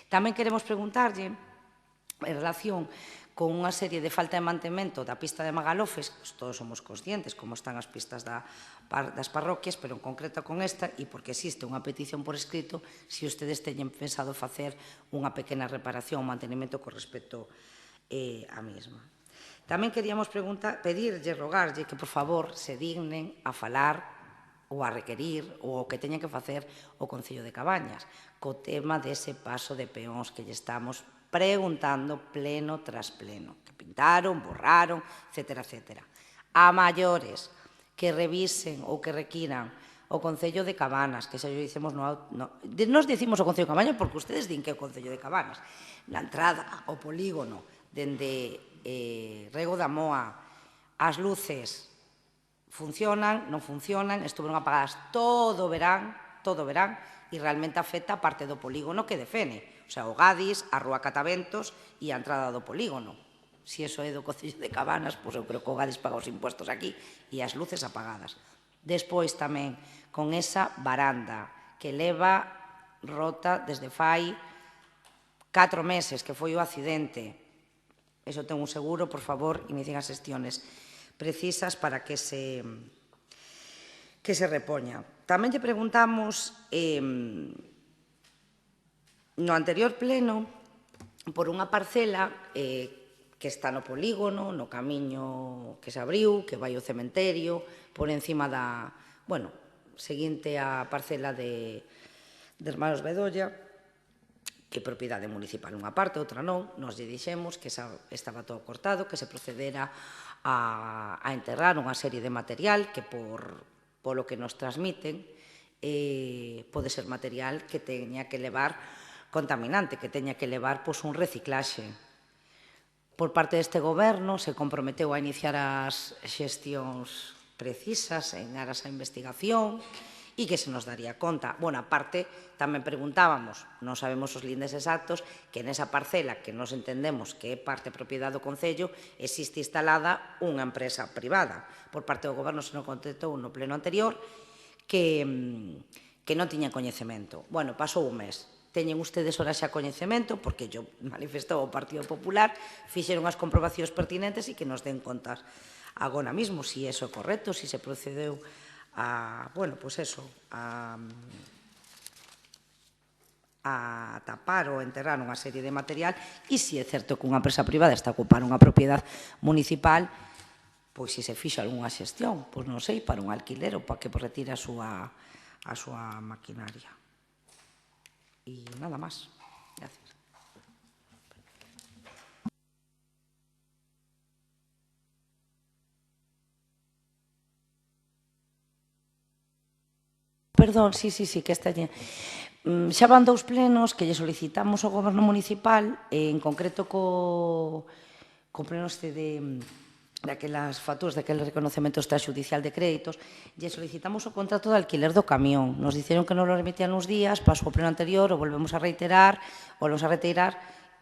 Tamén queremos preguntarlle, en relación con unha serie de falta de mantemento da pista de Magalofes, todos somos conscientes como están as pistas das parroquias, pero en concreto con esta, e porque existe unha petición por escrito, se ustedes teñen pensado facer unha pequena reparación ou mantenimento con respecto á mesma. Tamén queríamos pedirlle, rogarlle que, por favor, se dignen a falar ou a requerir ou o que teñen que facer o Concello de Cabañas co tema dese paso de peóns que lle estamos preguntando pleno tras pleno, que pintaron, borraron, etcétera, etcétera. A maiores que revisen ou que requiran o Concello de Cabanas, que xa dicimos nos dicimos o Concello de Cabañas porque ustedes din que é o Concello de Cabanas. Na entrada ao polígono, dende Rego da Moa, as luces funcionan, non funcionan, estuveron apagadas todo o verán, e realmente afecta a parte do polígono que defene. O sea, o Gadis, a Rúa Cataventos e a entrada do polígono. Se iso é do Concello de Cabanas, pois eu creo que o Gadis paga os impuestos aquí e as luces apagadas. Despois tamén, con esa baranda que leva rota desde fai 4 meses, que foi o accidente. Eso ten un seguro, por favor, inicien as xestiones precisas para que se repoña. Tamén lle preguntamos no anterior pleno por unha parcela que está no polígono, no camiño que se abriu, que vai ao cementerio, por encima bueno, seguinte a parcela de Hermanos Bedolla, que é propiedade municipal unha parte, outra non, nos lle dixemos que estaba todo cortado, que se procedera a enterrar unha serie de material que polo que nos transmiten pode ser material que teña que levar contaminante, que teña que levar un reciclaxe. Por parte deste goberno se comprometeu a iniciar as xestións precisas en aras a investigación e que se nos daría conta. Bueno, aparte, tamén preguntábamos, non sabemos os lindes exactos, que nesa parcela que nos entendemos que é parte propiedade do Concello, existe instalada unha empresa privada. Por parte do goberno se nos contestou no pleno anterior que non tiña coñecemento. Bueno, pasou un mes. Teñen ustedes ora xa coñecemento, porque yo manifestou o Partido Popular, fixeron as comprobacións pertinentes e que nos den contas agora mismo, si eso é correcto, si se procedeu a, bueno, pues eso, a tapar ou enterrar unha serie de material e se é certo que unha empresa privada está a ocupar unha propiedade municipal, pois se se fixo algunha xestión, pois non sei, para un alquiler ou para que retire a súa maquinaria. E nada máis. Gracias. Perdón, sí, que está lle... Xa van 2 plenos que lle solicitamos ao Goberno Municipal, en concreto co pleno este daquelas facturas, daquele reconocemento extrajudicial de créditos, lle solicitamos o contrato de alquiler do camión. Nos dixeron que non lo remitían uns días, pasou o pleno anterior, o volvemos a reiterar,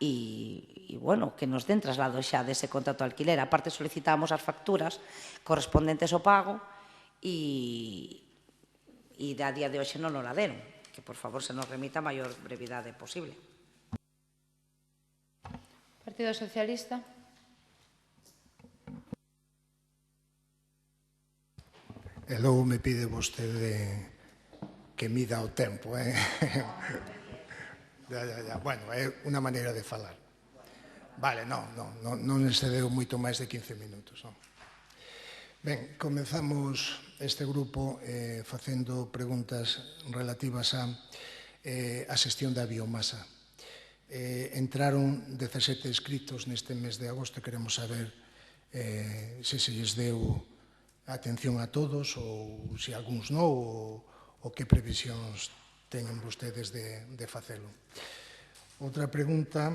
e, bueno, que nos den traslado xa dese contrato de alquiler. Aparte, solicitamos as facturas correspondentes ao pago e a día de hoxe non nos la deron, que por favor se nos remita a maior brevidade posible. Partido Socialista. E logo me pide vostede que mida o tempo, Bueno, é unha maneira de falar. Vale, non excedeu moito máis de 15 minutos, non? Ben, comenzamos este grupo facendo preguntas relativas á xestión da biomasa. Entraron 17 escritos neste mes de agosto e queremos saber se se lles deu atención a todos ou se algúns non ou que previsións teñen vostedes de facelo. Outra pregunta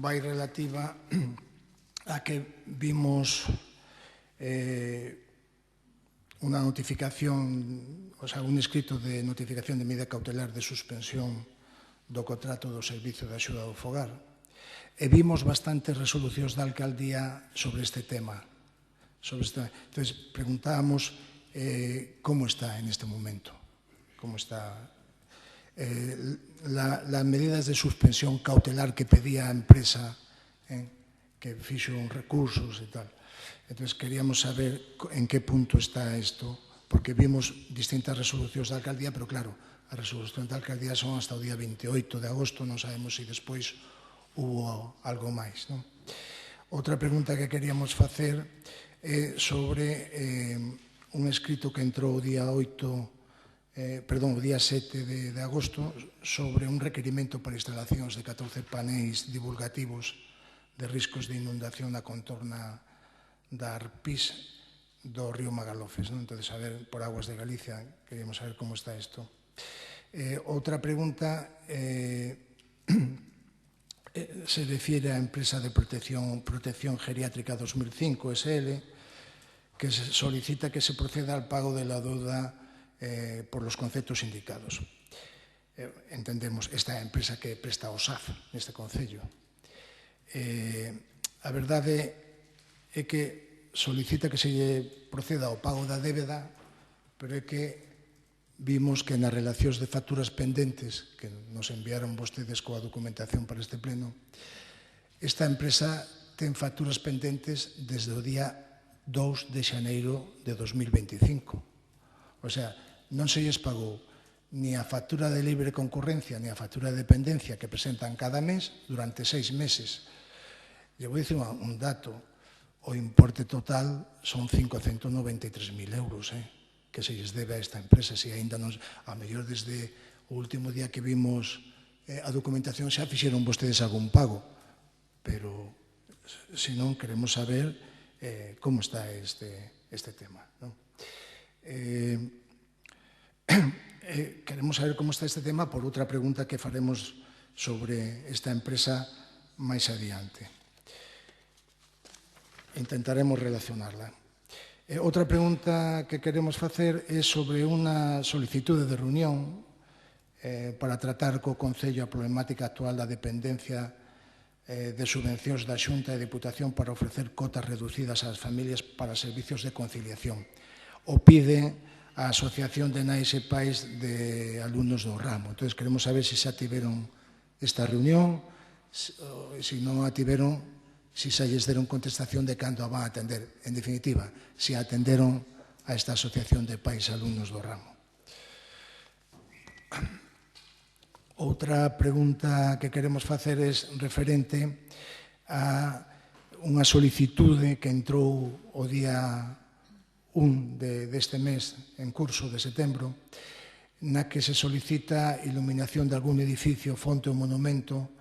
vai relativa a que vimos unha notificación, o sea, un escrito de notificación de medida cautelar de suspensión do contrato do Servicio de Axuda ao Fogar e vimos bastantes resolucións da alcaldía sobre este tema. Entón, preguntábamos como está en este momento, como está las medidas de suspensión cautelar que pedía a empresa, que fixo recursos e tal. Entón, queríamos saber en que punto está isto, porque vimos distintas resolucións da alcaldía, pero claro, as resolucións da alcaldía son hasta o día 28 de agosto, non sabemos se despois hubo algo máis. Outra pregunta que queríamos facer é sobre un escrito que entrou o día 7 de agosto sobre un requerimento para instalacións de 14 paneis divulgativos de riscos de inundación na contorna da Arpís do río Magalofes. Entón, por Aguas de Galicia, queríamos saber como está isto. Outra pregunta se refiere á empresa de protección geriátrica 2005, SL, que solicita que se proceda al pago de la deuda por los conceptos indicados. Entendemos esta empresa que presta ao SAF neste concello. A verdade é que solicita que se proceda ao pago da débeda, pero é que vimos que nas relacións de facturas pendentes que nos enviaron vostedes coa documentación para este pleno, esta empresa ten facturas pendentes desde o día 2 de xaneiro de 2025. O sea, non se lles pagou ni a factura de libre concurrencia ni a factura de dependencia que presentan cada mes durante 6 meses. Lle vou dicir un dato. O importe total son 593.000 euros. que se lles debe a esta empresa, se ainda non, a mellor desde o último día que vimos a documentación xa fixeron vostedes algún pago, pero se non queremos saber como está este tema. Queremos saber como está este tema por outra pregunta que faremos sobre esta empresa máis adiante. Intentaremos relacionarla. Outra pregunta que queremos facer é sobre unha solicitude de reunión para tratar co Concello a problemática actual da dependencia de subvencións da Xunta e Diputación para ofrecer cotas reducidas ás familias para servicios de conciliación. O pide a Asociación de Nais e Pais de Alumnos do Ramo. Entón, queremos saber se xa tiveron esta reunión, se non a tiveron, se xa lles deron contestación de cando a van a atender. En definitiva, se atenderon a esta Asociación de Pais e Alumnos do Ramo. Outra pregunta que queremos facer é referente a unha solicitude que entrou o día 1 deste mes, en curso de setembro, na que se solicita iluminación de algún edificio, fonte ou monumento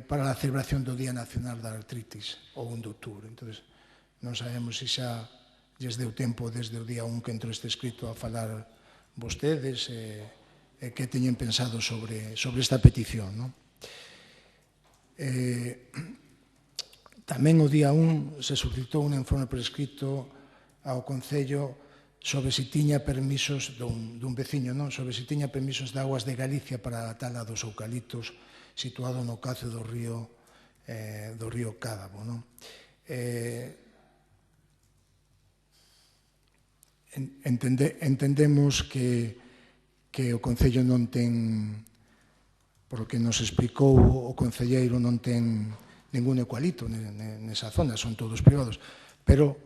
para a celebración do Día Nacional da Artritis, o 1 de outubro. Entón, non sabemos se xa lles deu tempo desde o día 1 que entrou este escrito a falar vostedes que teñen pensado sobre esta petición. Tamén o día 1 se solicitou un informe por escrito ao Concello sobre se tiña permisos dun veciño, sobre se tiña permisos de Augas de Galicia para a tala dos eucaliptos situado no cauce do río Cádabo. Entendemos que o Concello non ten, por o que nos explicou o concelleiro, non ten ningún eucalipto nesa zona, son todos privados. Pero,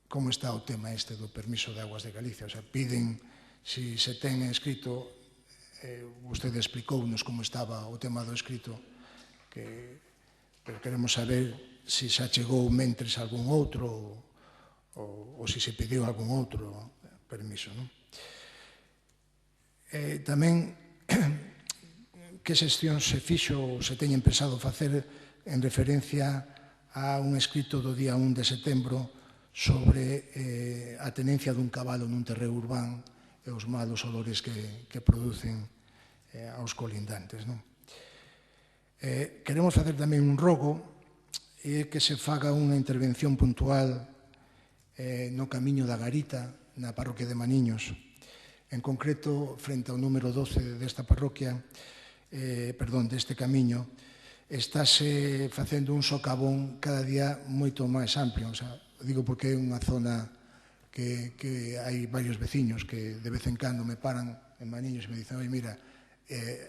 como está o tema este do permiso de Augas de Galicia? O sea, piden, se ten escrito, vostede explicounos como estaba o tema do escrito, pero queremos saber se xa chegou mentres algún outro ou se se pediu algún outro permiso. Tamén, que xestión se fixo ou se teñen pensado facer en referencia a un escrito do día 1 de setembro sobre a tenencia dun cabalo nun terreo urbán e os malos olores que producen aos colindantes. Queremos facer tamén un rogo e que se faga unha intervención puntual no Camiño da Garita, na parroquia de Maniños. En concreto, frente ao número 12 desta parroquia, deste camiño, estáse facendo un socavón cada día moito máis amplio. Digo porque é unha zona que hai varios veciños que de vez en cando me paran en Maniños e me dicen: oi, mira,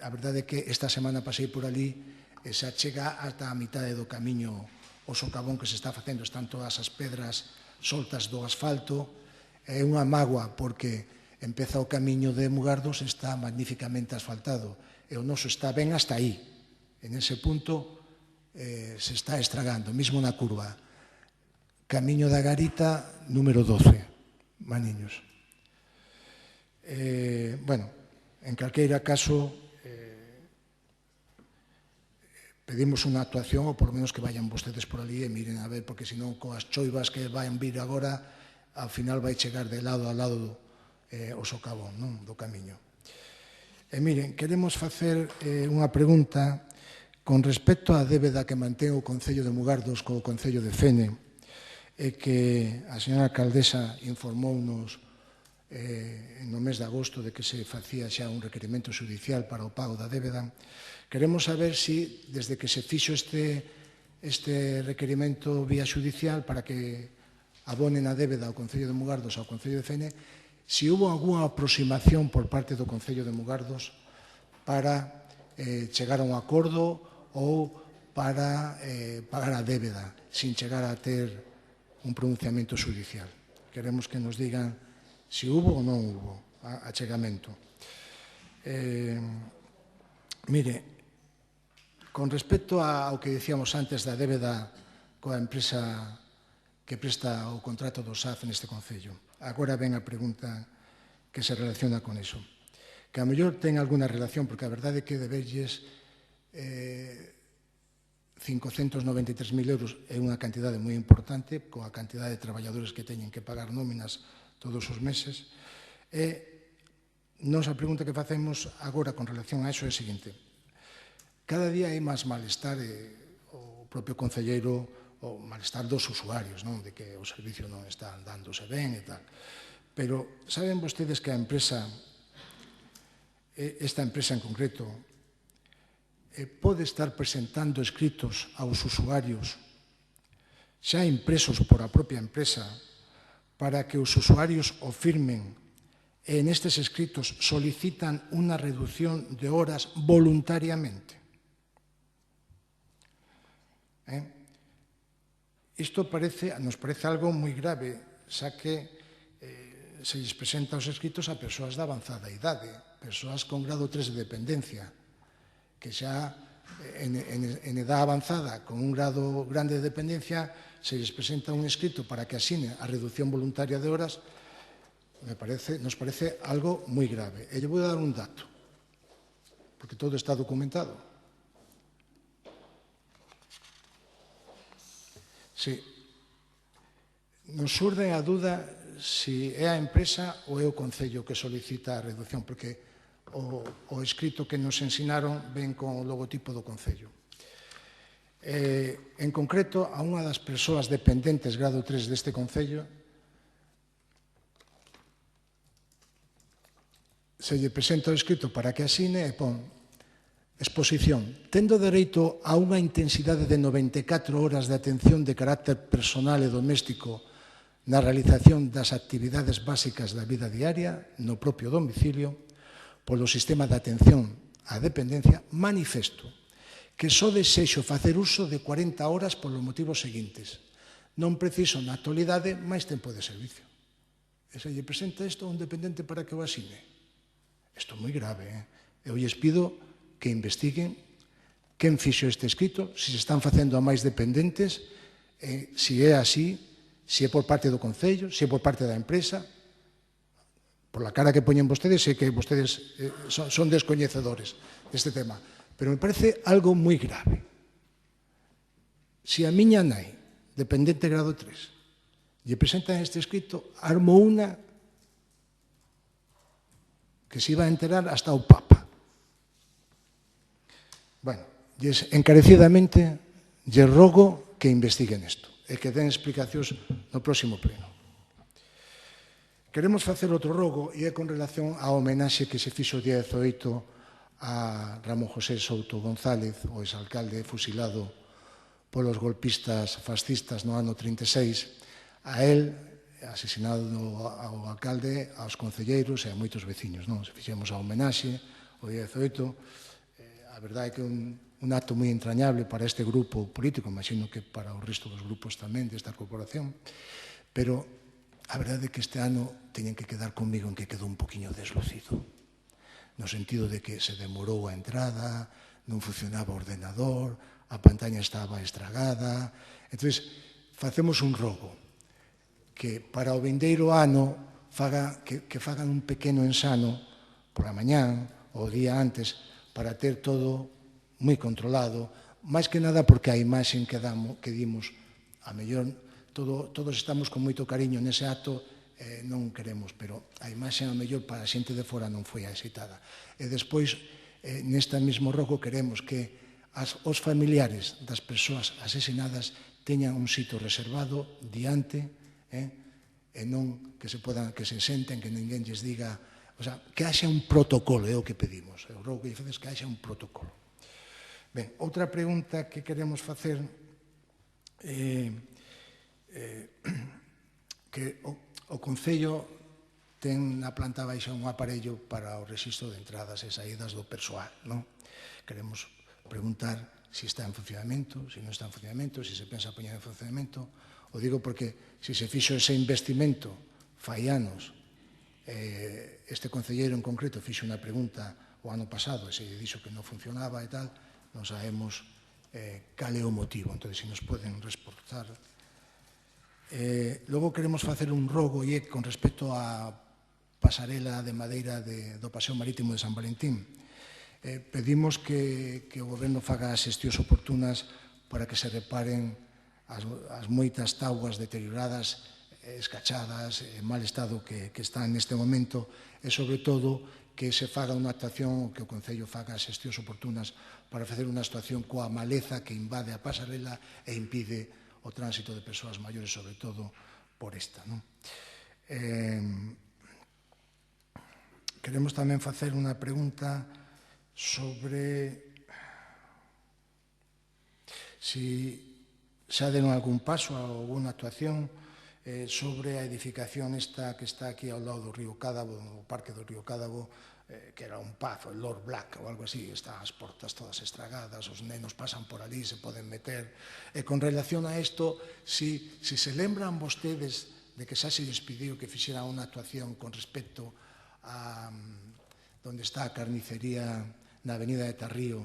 a verdade é que esta semana pasei por ali e xa chega ata a mitade do camiño o socavón que se está facendo. Están todas as pedras soltas do asfalto. É unha mágoa porque empeza o camiño de Mugardos, está magníficamente asfaltado, e o noso está ben hasta aí. En ese punto se está estragando, mesmo na curva. Camiño da Garita, número 12, Maniños. Bueno, en calqueira caso, pedimos unha actuación, ou por lo menos que vayan vostedes por ali e miren a ver, porque senón coas choivas que van vir agora, ao final vai chegar de lado a lado o socavón do camiño. E miren, queremos facer unha pregunta con respecto á débeda que mantén o Concello de Mugardos co Concello de Fene, e que a señora alcaldesa informounos no mes de agosto de que se facía xa un requerimento xudicial para o pago da débeda. Queremos saber se, desde que se fixo este requerimento vía xudicial para que abonen a débeda ao Concello de Mugardos ao Concello de Fene, se hubo algunha aproximación por parte do Concello de Mugardos para chegar a un acordo ou para pagar a débeda sin chegar a ter un pronunciamento xudicial. Queremos que nos digan se hubo ou non hubo achegamento. Mire, con respecto ao que dicíamos antes da débeda coa empresa que presta o contrato do SAF neste Concello. Agora ven a pregunta que se relaciona con iso. Que a mellor ten alguna relación, porque a verdade é que debelles 593.000 euros é unha cantidade moi importante, coa cantidade de traballadores que teñen que pagar nóminas todos os meses. E nos a pregunta que facemos agora con relación a iso é a seguinte. Cada día hai máis malestar, o propio concelleiro, o malestar dos usuarios, non? De que o servicio non está andándose ben e tal. Pero saben vostedes que a empresa, esta empresa en concreto, pode estar presentando escritos aos usuarios xa impresos por a propia empresa para que os usuarios o firmen e nestes escritos solicitan unha reducción de horas voluntariamente. Isto nos parece algo moi grave, xa que se lles presenta os escritos a persoas de avanzada idade, persoas con grado 3 de dependencia, que xa en edad avanzada, con un grado grande de dependencia, se lles presenta un escrito para que asine a reducción voluntaria de horas, nos parece algo moi grave. E lle vou dar un dato, porque todo está documentado. Sí. Nos surde a dúda se é a empresa ou é o Concello que solicita a reducción, porque o escrito que nos ensinaron ven con o logotipo do Concello. En concreto, a unha das persoas dependentes grado 3 deste Concello se lle presenta o escrito para que asine e pon exposición. Tendo dereito a unha intensidade de 94 horas de atención de carácter personal e doméstico na realización das actividades básicas da vida diaria no propio domicilio polo sistema de atención á dependencia, manifesto que só desexo facer uso de 40 horas polos motivos seguintes. Non preciso na actualidade máis tempo de servicio. E se lle presenta isto a un dependente para que o asine. Isto é moi grave. Eu lles pido que investiguen quen fixo este escrito, se se están facendo a máis dependentes, se é así, se é por parte do Concello, se é por parte da empresa. Por la cara que poñen vostedes, sei que vostedes son descoñecedores deste tema, pero me parece algo moi grave. Se a miña nai, dependente grado 3, lle presentan este escrito, armo unha que se iba a enterar hasta o Papa. Bueno, encarecidamente lle rogo que investiguen isto e que den explicacións no próximo pleno. Queremos facer outro rogo e é con relación á homenaxe que se fixo o día 18 a Ramón José Souto González, o exalcalde fusilado polos golpistas fascistas no ano 36, a él, asesinado ao alcalde, aos concelleiros e a moitos veciños. Se fixemos a homenaxe o día 18, a verdade é que é un acto moi entrañable para este grupo político, imagino que para o resto dos grupos tamén desta corporación, pero a verdade é que este ano teñen que quedar comigo en que quedou un poquinho deslucido, no sentido de que se demorou a entrada, non funcionaba o ordenador, a pantalla estaba estragada. Entón, facemos un rogo que para o vindeiro ano que fagan un pequeno ensano pola mañán ou o día antes para ter todo moi controlado, máis que nada porque a imaxe que dimos, a mellor todos estamos con moito cariño nese acto, non queremos, pero a imaxe a mellor para a xente de fora non foi axitada. E despois, neste mesmo rogo, queremos que os familiares das persoas asesinadas teñan un sitio reservado diante, e non que se senten, que ninguén lles diga, o sea, que haxa un protocolo, é o que pedimos, o rogo que faces que haxa un protocolo. Ben, outra pregunta que queremos facer que o Concello ten na planta baixa un aparello para o rexistro de entradas e saídas do persoal, non? Queremos preguntar se está en funcionamento, se non está en funcionamento, se se pensa poñer en funcionamento. O digo porque se se fixo ese investimento fai anos, este concelleiro en concreto fixo unha pregunta o ano pasado e se dixo que non funcionaba e tal, non sabemos cal é o motivo. Entón, se nos poden reforzar Logo queremos facer un rogo con respecto á pasarela de madeira do Paseo Marítimo de San Valentín. Pedimos que o Goberno faga as xestións oportunas para que se reparen as moitas tauas deterioradas, escachadas, en mal estado que están neste momento e, sobre todo, que se faga unha actuación, que o Concello faga as xestións oportunas para facer unha actuación coa maleza que invade a pasarela e impide o tránsito de persoas maiores, sobre todo por esta. Queremos tamén facer unha pregunta sobre si xa deron algún paso a alguna actuación sobre a edificación esta que está aquí ao lado do río Cádabo, o parque do río Cádabo, que era un pazo, el Lord Black ou algo así, están as portas todas estragadas, os nenos pasan por ali, se poden meter. E con relación a isto, si se lembran vostedes de que xa se lles pediu que fixera unha actuación con respecto a onde está a carnicería na avenida de Tarrío,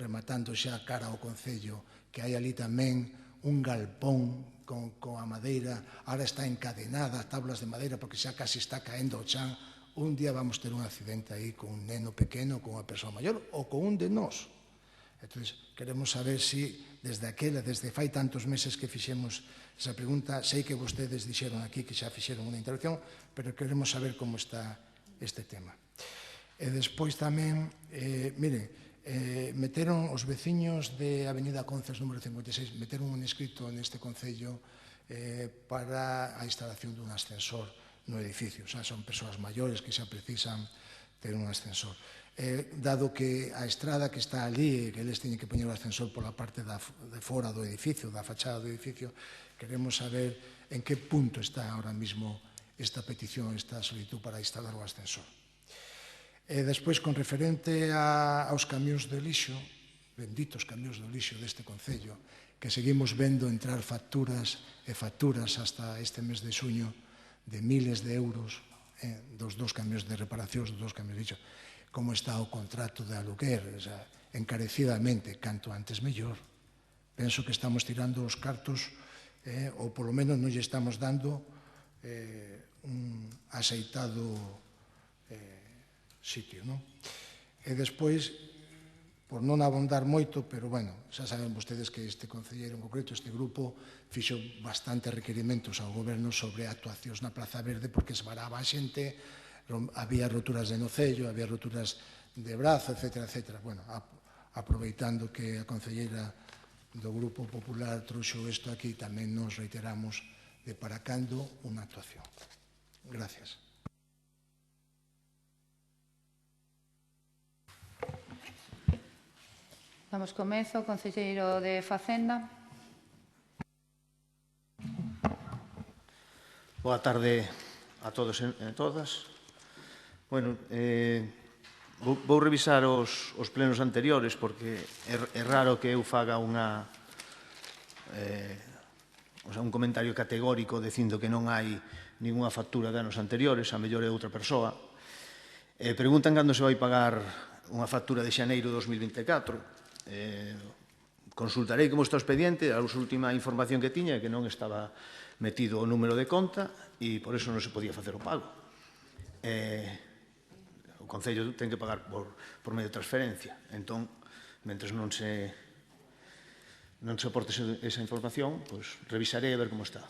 rematando xa cara ao Concello, que hai ali tamén un galpón con a madeira, ahora está encadenada a tablas de madeira porque xa casi está caendo o chan. Un día vamos ter un accidente aí con un neno pequeno, con unha persoa maior ou con un de nós. Entón, queremos saber si desde fai tantos meses que fixemos esa pregunta, sei que vostedes dixeron aquí que xa fixeron unha intervención, pero queremos saber como está este tema. E despois tamén, meteron os veciños de Avenida Conces número 56, meteron un escrito neste Concello para a instalación dun ascensor no edificio. Xa son persoas maiores que xa precisan ter un ascensor. Dado que a estrada que está ali, que eles teñen que poñer o ascensor pola parte de fora do edificio, da fachada do edificio, queremos saber en que punto está ahora mismo esta petición, esta solicitud para instalar o ascensor. E despois, con referente aos camións de lixo, benditos camións de lixo deste Concello, que seguimos vendo entrar facturas e facturas hasta este mes de xuño de miles de euros dos dos camións de reparacións, dos dos camións de lixo, como está o contrato de aluguer, encarecidamente, canto antes mellor. Penso que estamos tirando os cartos, ou polo menos non lle estamos dando un aceitado sitio, non? E despois, por non abondar moito, pero, bueno, xa saben vostedes que este concelleiro en concreto, este grupo, fixo bastantes requerimentos ao goberno sobre actuacións na Praza Verde porque esvaraba a xente, había roturas de nocello, había roturas de brazo, etcétera, etcétera. Bueno, aproveitando que a concelleira do Grupo Popular trouxo isto aquí, tamén nos reiteramos de para cando unha actuación. Gracias. Damos comezo, concelleiro de Facenda. Boa tarde a todos e todas. Bueno, vou revisar os plenos anteriores porque é raro que eu faga un comentario categórico dicindo que non hai ninguna factura de anos anteriores, a mellor é outra persoa. Preguntan cando se vai pagar unha factura de xaneiro 2024. Consultarei como está o expediente, a última información que tiña é que non estaba metido o número de conta e por eso non se podía facer o pago. O Concello ten que pagar por medio de transferencia. Entón, mentre non se aporte esa información, pois revisarei a ver como está.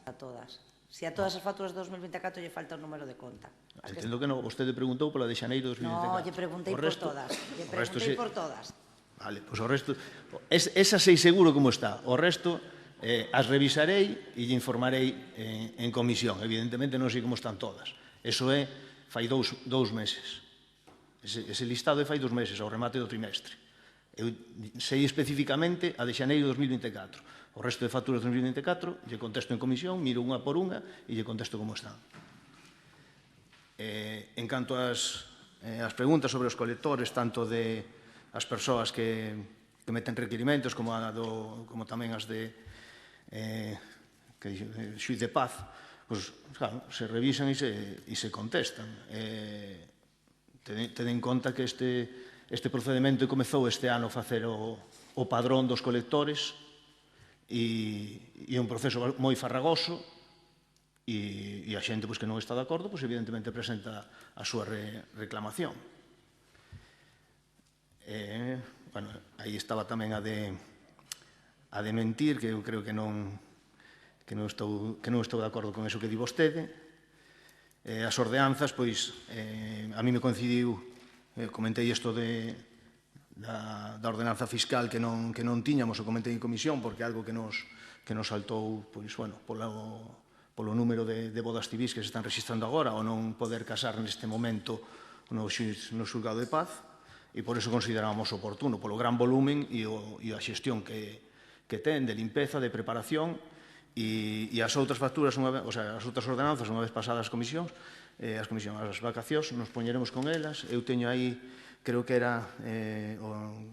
A todas. Se a todas as facturas de 2024 lle falta o número de conta. Entendo que non, vostede preguntou pola de xaneiro 2024. No, lle preguntei por todas. Lle preguntei por todas. Vale, pois o resto... Esa sei seguro como está. O resto as revisarei e lle informarei en comisión. Evidentemente non sei como están todas. Eso é fai dous meses. Ese listado é fai 2 meses, ao remate do trimestre. Eu sei especificamente a de xaneiro 2024. O resto de facturas de 2024 lle contesto en comisión, miro unha por unha e lle contesto como están. En canto ás preguntas sobre os colectores, tanto de as persoas que meten requerimentos como tamén as de xuiz de paz, pois, claro, se revisan e se contestan. Ten en conta que este procedimento comezou este ano a facer o padrón dos colectores e é un proceso moi farragoso e a xente que non está de acordo, evidentemente presenta a súa reclamación. Aí estaba tamén a de mentir, que eu creo que non estou de acordo con eso que di vostede. As ordenanzas, pois, a mí me coincidiu, comentei isto da ordenanza fiscal que non tiñamos, o comentei en comisión, porque é algo que nos saltou, pois, bueno, polo número de bodas civís que se están registrando agora, ou non poder casar neste momento no xulgado de paz, e por eso considerábamos oportuno, polo gran volumen e a xestión que ten de limpeza, de preparación, e as outras facturas, as outras ordenanzas, unha vez pasadas as comisións, as vacacións, nos poñeremos con elas. Eu teño aí, creo que era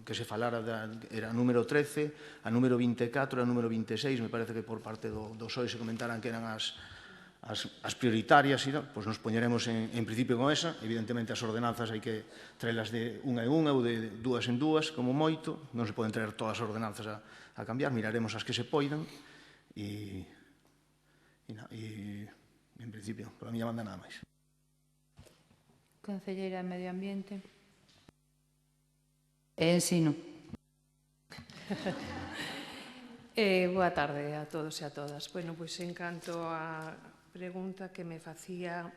que se falara, era a número 13, a número 24 e a número 26, me parece que por parte do PSOE se comentaran que eran as prioritarias, pois nos poñeremos en principio con esa. Evidentemente as ordenanzas hai que traelas de unha en unha ou de dúas en dúas, como moito, non se poden traer todas as ordenanzas a cambiar, miraremos as que se poidan e en principio, pola miña banda nada máis. Concelleira de Medio Ambiente. Ensino. Boa tarde a todos e a todas. Bueno, pois en canto á pregunta que me facía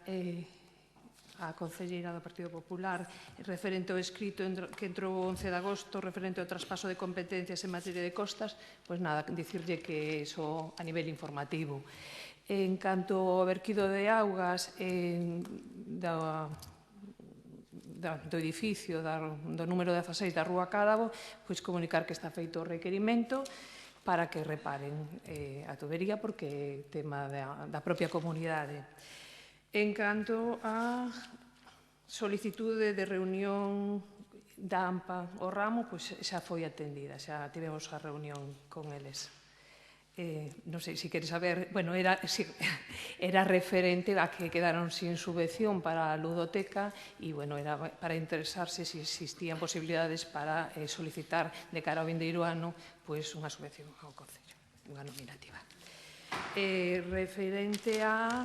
a concelleira do Partido Popular referente ao escrito que entrou o 11 de agosto referente ao traspaso de competencias en materia de costas, pois nada, dicirlle que iso a nivel informativo. En canto ao verquido de augas do edificio do número 16 da Rúa Cádavo, pois comunicar que está feito o requerimento para que reparen a tubería, porque é tema da propia comunidade. En canto á solicitude de reunión da AMPA o ramo, pois xa foi atendida, xa tivemos a reunión con eles. Non sei se queres saber, bueno, era referente a que quedaron sin subvención para a ludoteca e, bueno, era para interesarse se existían posibilidades para solicitar de cara ao vindeiro ano pois unha subvención ao Concello, unha nominativa. Referente a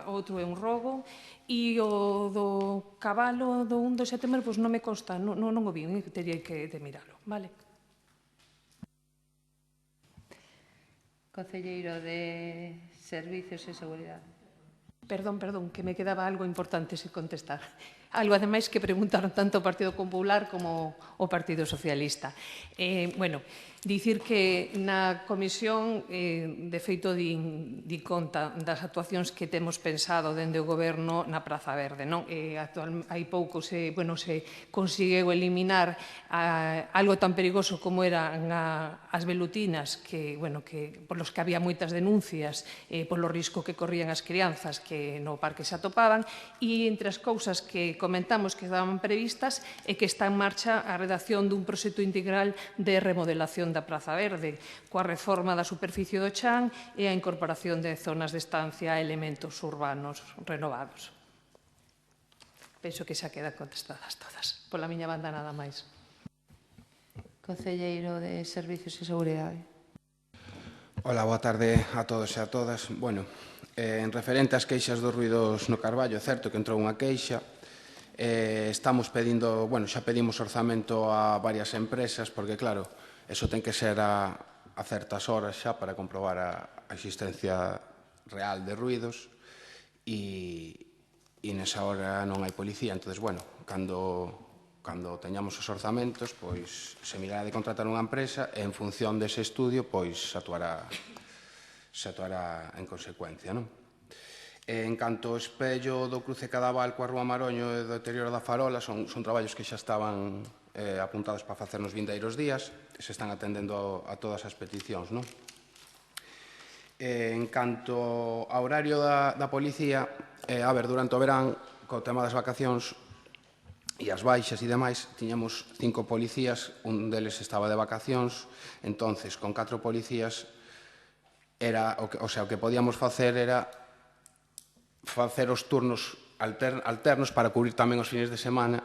outro é un robo e o do cabalo do 1 de setembro pois non me consta, non o vi, teria que miralo, vale? Concelleiro de Servicios e Seguridade. Perdón, que me quedaba algo importante sin contestar. Algo, ademais, que preguntaron tanto o Partido Popular como o Partido Socialista. Bueno, dicir que na comisión, de feito, di conta das actuacións que temos pensado dende o Goberno na Praza Verde. Hai pouco se conseguiu eliminar algo tan perigoso como eran as velutinas, por los que había moitas denuncias polo risco que corrían as crianzas que no parque se atopaban, e entre as cousas que comentamos que estaban previstas é que está en marcha a redacción dun proxecto integral de remodelación da Praza Verde, coa reforma da superficie do chan e a incorporación de zonas de estancia a elementos urbanos renovados. Penso que xa quedan contestadas todas. Pola miña banda nada máis. Concelleiro de Servicios e Seguridade. Hola, boa tarde a todos e a todas. Bueno, en referente ás queixas dos ruidos no Carballo, é certo que entrou unha queixa. Estamos pedindo, xa pedimos orzamento a varias empresas, porque claro, eso ten que ser a certas horas xa para comprobar a existencia real de ruidos e nesa hora non hai policía. Entón, cando teñamos os orzamentos, pois se mirará de contratar unha empresa e en función dese estudio, pois se actuará en consecuencia, non? En canto ao espello do cruce Cadaval coa Rúa Maroño e do deterioro da farola, son traballos que xa estaban apuntados para facer nos vindeiros días, e se están atendendo a todas as peticións, non? En canto ao horario da policía, durante o verán, co tema das vacacións e as baixas e demais, tiñamos 5 policías, un deles estaba de vacacións, entonces, con 4 policías, o que podíamos facer era facer os turnos alternos para cubrir tamén os fines de semana,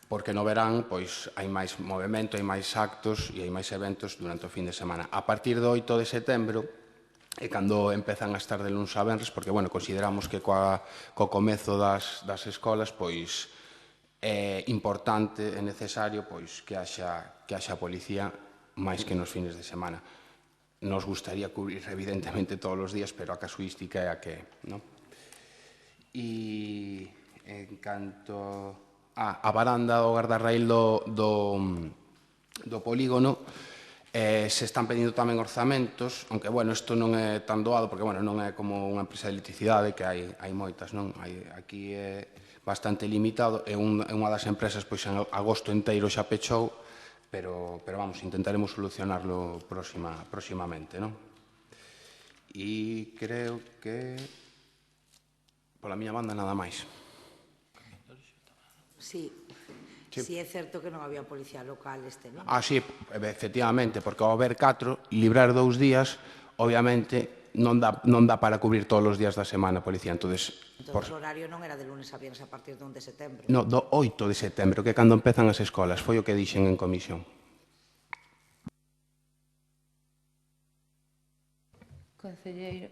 porque no verán pois hai máis movimento, hai máis actos e hai máis eventos durante o fin de semana. A partir do 8 de setembro é cando empezan a estar de luns a venres, porque, bueno, consideramos que co comezo das escolas, pois, é importante e necesario pois que haxa policía máis que nos fines de semana. Nos gustaría cubrir, evidentemente, todos os días, pero a casuística é a que, non? E en canto a varanda do guardarraíl do polígono, se están pedindo tamén orzamentos, aunque, bueno, isto non é tan doado, porque, bueno, non é como unha empresa de electricidade, que hai moitas, non? Aquí é bastante limitado, é unha das empresas, pois, en agosto inteiro xa pechou, pero vamos, intentaremos solucionarlo próximamente, non? E creo que, pola miña banda, nada máis. Sí. Si é certo que non había policía local non? Sí, efectivamente, porque ao haber 4, librar 2 días, obviamente, non dá para cubrir todos os días da semana a policía. Entón, o horario non era de lunes a viernes a partir do 1 de setembro? No, do 8 de setembro, que é cando empezan as escolas, foi o que dixen en comisión. Concelleiro,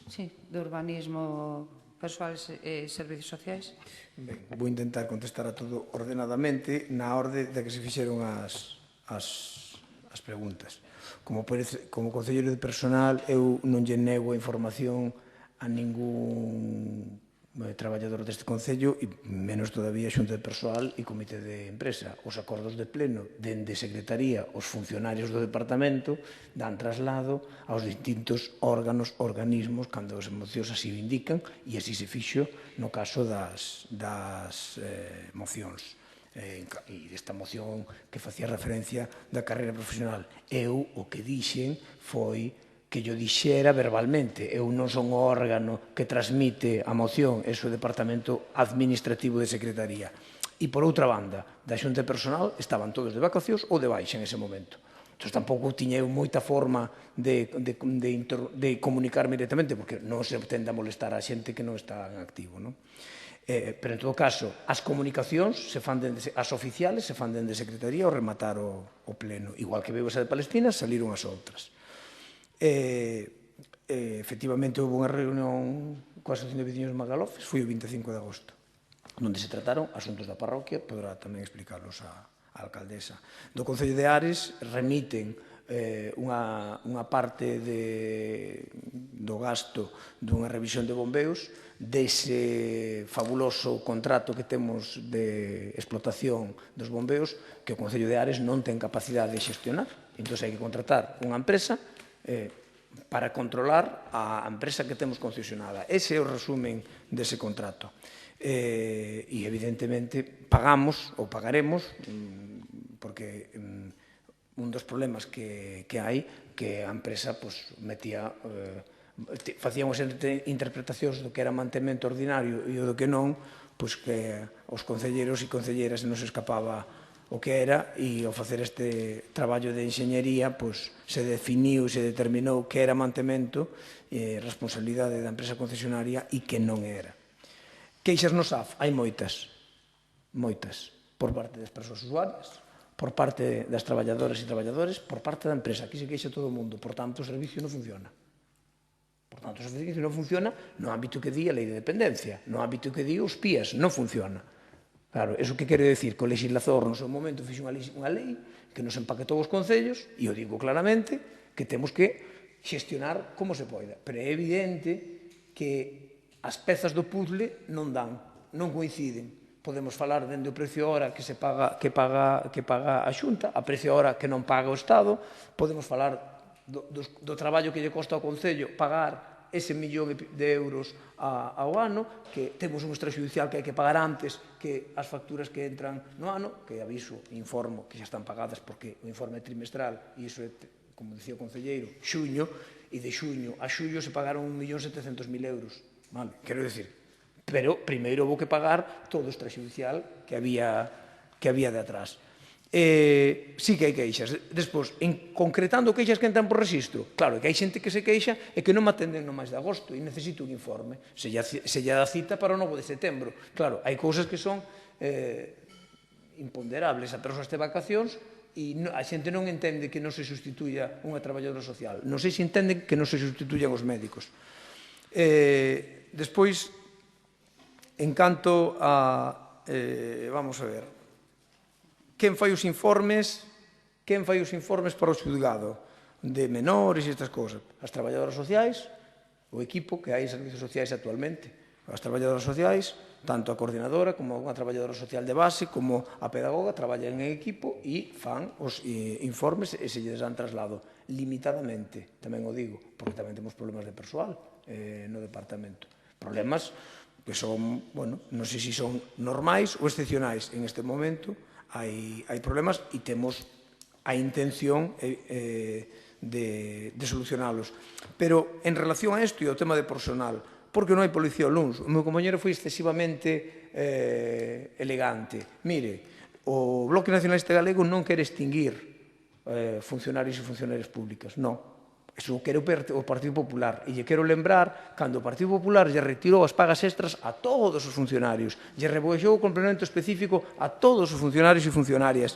sí, de urbanismo, persoal e servicios sociais. Ben, vou intentar contestar a todo ordenadamente na orde de que se fixeron as preguntas. Como concelleiro de personal, eu non lle nego a información a ningún traballador deste Concello e menos todavía xunta de persoal e comité de empresa. Os acordos de pleno dende Secretaría, os funcionarios do departamento dan traslado aos distintos órganos, organismos, cando as mocións así o indican, e así se fixo no caso das mocións. E desta moción que facía referencia da carreira profesional. Eu o que dixen foi que yo dixera verbalmente. Eu non son o órgano que transmite a moción, é o Departamento Administrativo de Secretaría. E, por outra banda, da xunta de personal estaban todos de vacacións ou de baixa en ese momento. Entón, tampouco tiña eu moita forma de comunicarme directamente, porque non se tende a molestar a xente que non está en activo, non? Pero, en todo caso, as comunicacións, as oficiales, se fan dende Secretaría ao rematar o pleno. Igual que veu esa de Palestina, saliron as outras. Efectivamente, houve unha reunión coa Asociación de Veciños de Magalofes, foi o 25 de agosto, onde se trataron asuntos da parroquia, poderá tamén explicarlos a alcaldesa. Do Concello de Ares remiten unha parte do gasto dunha revisión de bombeos dese fabuloso contrato que temos de explotación dos bombeos que o Concello de Ares non ten capacidade de xestionar. Entón, hai que contratar unha empresa para controlar a empresa que temos concesionada. Ese é o resumen dese contrato. E, evidentemente, pagamos ou pagaremos, porque un dos problemas que hai, que a empresa metía, facíamos interpretacións do que era mantemento ordinario e o do que non, que os concelleiros e concelleiras se nos escapaba o que era, e ao facer este traballo de enxeñería se definiu, se determinou que era mantemento, responsabilidade da empresa concesionaria e que non era. Queixas no SAF, hai moitas, por parte das persoas usuarias, por parte das traballadoras e traballadores, por parte da empresa. Aquí se queixa todo o mundo, por tanto o servicio non funciona. Por tanto, o servicio non funciona no ámbito que di a lei de dependencia, no ámbito que di os PIAs, non funciona. Claro, iso que quere decir que o legislador no seu momento fixe unha lei que nos empaquetou os concellos, e o digo claramente, que temos que xestionar como se poida. Pero é evidente que as pezas do puzzle non coinciden. Podemos falar dende o precio hora que paga a Xunta, a precio hora que non paga o Estado, podemos falar do traballo que lle costa ao Concello pagar ese millón de euros ao ano, que temos un extrajudicial que hai que pagar antes que as facturas que entran no ano, que aviso, informo que xa están pagadas porque o informe é trimestral, e iso é, como dicía o concelleiro, xuño, e de xuño a xullo se pagaron 1.700.000 euros. Quero dicir, pero primeiro houve que pagar todo o extrajudicial que había de atrás. Sí que hai queixas. Despois, concretando queixas que entran por registro, claro, que hai xente que se queixa e que non me atenden no máis de agosto e necesito un informe. Se lle dá cita para o 9 de setembro. Claro, hai cousas que son imponderables. A persoa este vacacións e a xente non entende que non se sustituya unha traballadora social. Non sei se entenden que non se sustituyan os médicos. Despois, en canto a... vamos a ver... Quen fai os informes para o xulgado de menores e estas cousas? As traballadoras sociais, o equipo que hai en servicios sociais actualmente. As traballadoras sociais, tanto a coordinadora como unha traballadora social de base, como a pedagoga, traballan en equipo e fan os informes e se lles dan traslado limitadamente, tamén o digo, porque tamén temos problemas de persoal no departamento. Problemas que son, bueno, non sei se son normais ou excepcionais en este momento. Hai problemas e temos a intención de solucionalos. Pero en relación a isto e ao tema de personal, porque non hai policía o luns? O meu compañero foi excesivamente elegante. Mire, o Bloque Nacionalista Galego non quere extinguir funcionarios e funcionarias públicas, non. Iso quere o Partido Popular. E lle quero lembrar cando o Partido Popular lle retirou as pagas extras a todos os funcionarios, lle rebaixou o complemento específico a todos os funcionarios e funcionarias.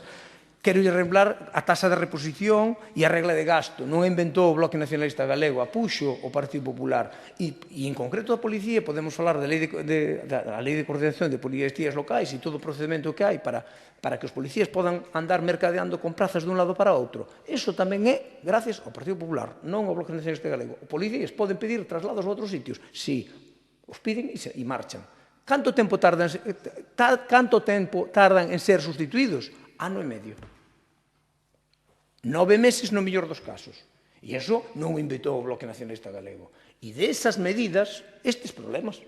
Quero lle lembrar a taxa de reposición e a regla de gasto. Non a inventou o Bloque Nacionalista Galego, a puxo o Partido Popular. E en concreto a policía, podemos falar da Lei de Coordinación de Policías Locais e todo o procedimento que hai para que os policías podan andar mercadeando con prazas dun lado para outro. Iso tamén é gracias ao Partido Popular, non ao Bloque Nacionalista Galego. Os policías poden pedir traslados a outros sitios? Sí, os piden e marchan. Canto tempo tardan en ser sustituídos? Ano e medio. 9 meses no mellor dos casos. E iso non o inventou o Bloque Nacionalista Galego. E desas medidas, estes problemas.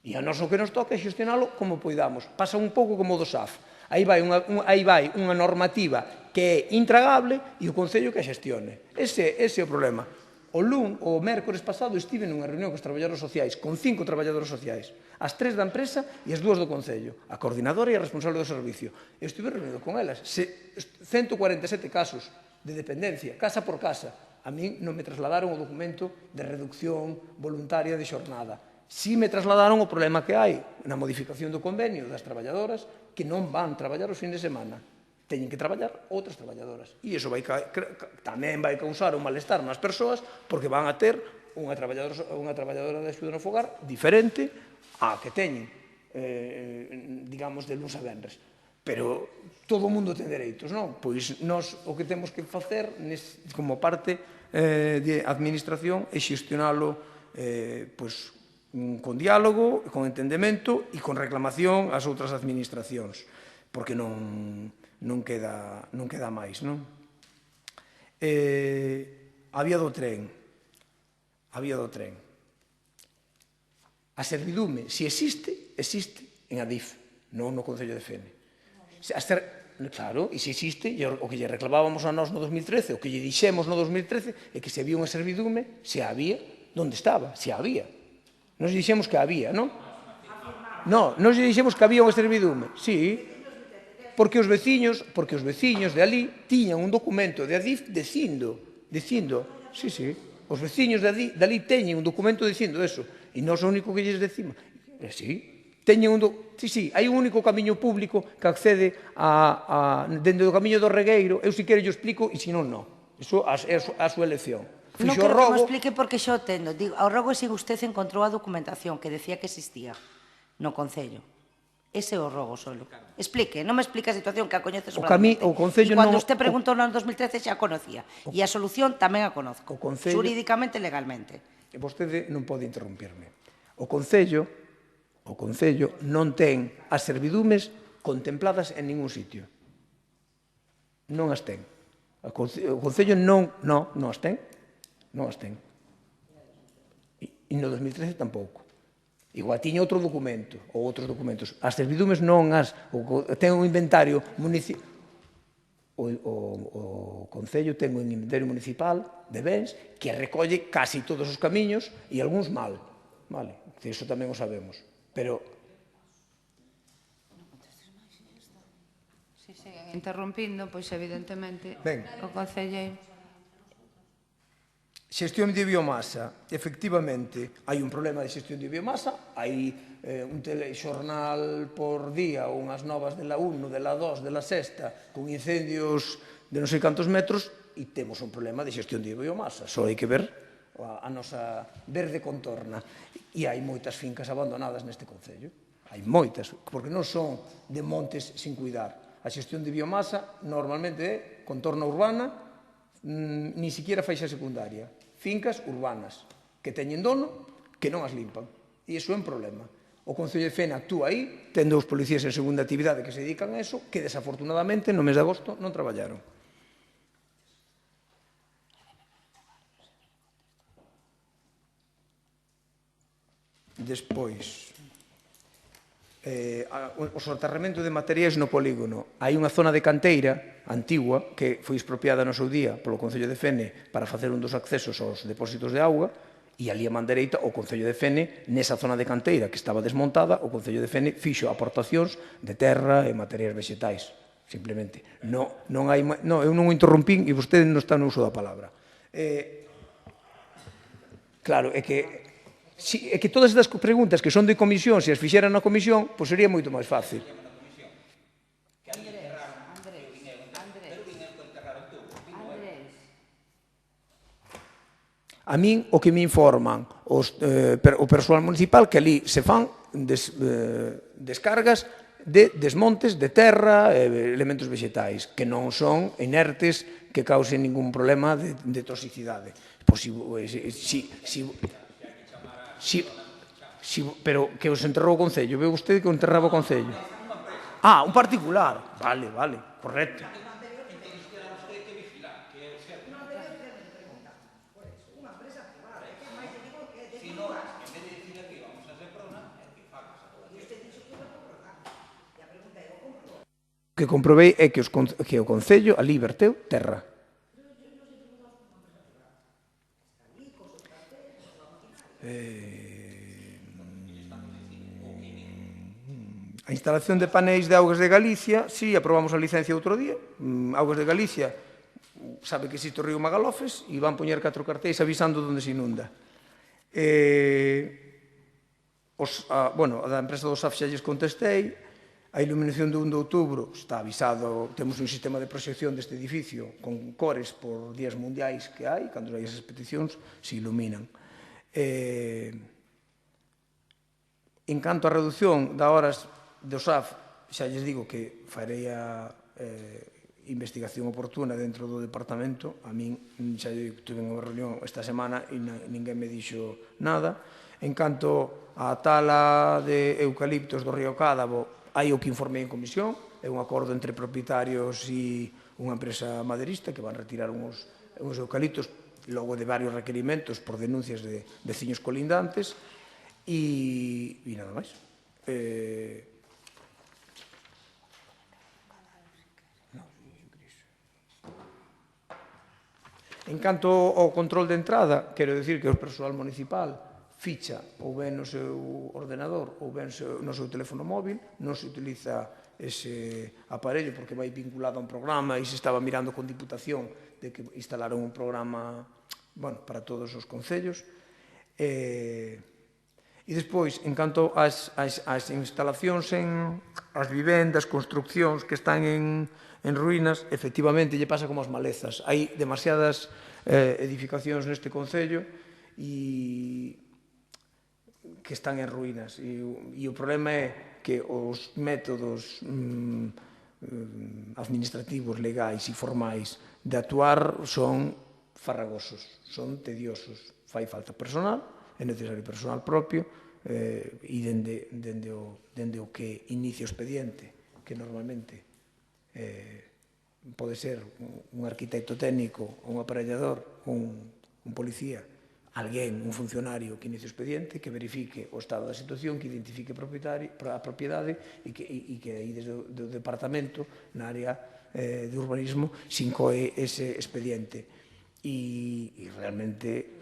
E a nós o que nos toca é xestionalo como poidamos. Pasa un pouco como o do SAF. Aí vai unha normativa que é intragable e o Concello que a xestione. Ese é o problema. O mércores pasado estive nunha reunión cos traballadores sociais, con 5 traballadores sociais, as 3 da empresa e as 2 do Concello, a coordinadora e a responsable do servicio. Eu estive reunido con elas, 147 casos de dependencia, casa por casa. A min non me trasladaron o documento de reducción voluntaria de xornada. Si me trasladaron o problema que hai na modificación do convenio das traballadoras que non van traballar os fins de semana. Teñen que traballar outras traballadoras. E iso tamén vai causar un malestar nas persoas porque van a ter unha traballadora de axuda no fogar diferente á que teñen, digamos, de luns a venres. Pero todo o mundo ten dereitos, non? Pois nós o que temos que facer como parte de administración é xestionalo con diálogo, con entendemento e con reclamación ás outras administracións, porque non queda máis, non? A vía do tren. A servidume, se existe en Adif, non no Concello de Fene. Claro, e se existe, o que lle reclamábamos a nós no 2013, o que lle dixemos no 2013, é que se había unha servidume, se había, onde estaba? Se había. Nos dixemos que había, non? Non, nos dixemos que había unha servidume, sí, porque os veciños de ali tiñan un documento de Adif dicindo, sí, os veciños de ali teñen un documento dicindo eso, e nós o único que lles decimos, sí, hai un único camiño público que accede dende o camiño do Regueiro, eu si quero yo explico, e se non, non. Iso é a súa elección. Non quero que me explique porque xo tendo. Ao rogo se usted encontrou a documentación que decía que existía no Concello. Ese é o rogo solo. Explique, non me explique a situación que a coñece sobradamente. O Concello non... E cando usted preguntou no 2013 xa a conocía. E a solución tamén a conozco. Xurídicamente e legalmente. Vostede non pode interrumpirme. O Concello non ten as servidumes contempladas en ningún sitio. Non as ten. O Concello non as ten. Non as ten. E no 2013 tampouco. Igual tiña outro documento, ou outros documentos. As servidumes non as... Ten un inventario municipal... O Concello ten un inventario municipal de bens que recolle casi todos os camiños e algúns mal. Vale, iso tamén o sabemos. Pero... Se seguen interrompindo, pois evidentemente Ben. o concelleiro... Xestión de biomasa, efectivamente, hai un problema de xestión de biomasa, hai un telexornal por día, unhas novas de la 1, de la 2, de la 6, con incendios de non sei cantos metros, e temos un problema de xestión de biomasa. Só hai que ver a nosa verde contorna. E hai moitas fincas abandonadas neste concello. Hai moitas, porque non son de montes sin cuidar. A xestión de biomasa normalmente é contorna urbana, ni siquiera faixa secundaria. Fincas urbanas que teñen dono que non as limpan. E iso é un problema. O Concello de Fene actúa aí, ten dous policías en segunda actividade que se dedican a eso, que desafortunadamente no mes de agosto non traballaron. Despois, o soterramento de materiais no polígono. Hai unha zona de canteira antigua que foi expropiada no seu día polo Concello de Fene para facer un dos accesos aos depósitos de auga, e ali a man dereita o Concello de Fene, nesa zona de canteira que estaba desmontada, o Concello de Fene fixo aportacións de terra e materiais vegetais, simplemente. Eu non o interrompín e vostede non está no uso da palabra. Claro, é que todas estas preguntas que son de comisión, se as fixeran na comisión, pois sería moito máis fácil. A min o que me informan o persoal municipal que ali se fan descargas de desmontes de terra e elementos vegetais que non son inertes que causen ningún problema de toxicidade. Pero que os enterrou o Concello, veu vostede que o enterraba o Concello? Ah, un particular. Vale, correcto. O que comprobei é que o Concello ali verteu terra. A instalación de paneis de Augas de Galicia, si, aprobamos a licencia outro día. Augas de Galicia sabe que existe o río Magalofes e van poñer 4 cartéis avisando onde se inunda. Da empresa do SAF xa lles contestei. A iluminación do 1 de outubro está avisado, temos un sistema de proxección deste edificio con cores por días mundiais que hai, cando hai esas peticións, se iluminan. En canto á reducción das horas do SAF, xa lles digo que farei a investigación oportuna dentro do departamento. A min xa tuve unha reunión esta semana e ninguén me dixo nada. En canto á tala de eucaliptos do río Cádavo, hai o que informei en comisión, é un acordo entre propietarios e unha empresa maderista que van retirar uns eucaliptos logo de varios requerimentos por denuncias de veciños colindantes e nada máis. En canto ao control de entrada, quero dicir que o persoal municipal ficha ou ben no seu ordenador ou ben no seu teléfono móvil, non se utiliza ese aparello porque vai vinculado a un programa e se estaba mirando con Diputación de que instalaron un programa para todos os concellos. E despois, en canto ás instalacións, as vivendas, construccións que están en ruínas, efectivamente lle pasa como as malezas. Hai demasiadas edificacións neste concello e que están en ruínas e o problema é que os métodos administrativos, legais e formais de actuar son farragosos, son tediosos. Fai falta personal, é necesario personal propio e dende o que inicia o expediente, que normalmente pode ser un arquitecto técnico, un aparellador, un policía, alguén, un funcionario que inicie o expediente, que verifique o estado da situación, que identifique a propiedade e que aí desde o departamento, na área de urbanismo, se incoe ese expediente. E realmente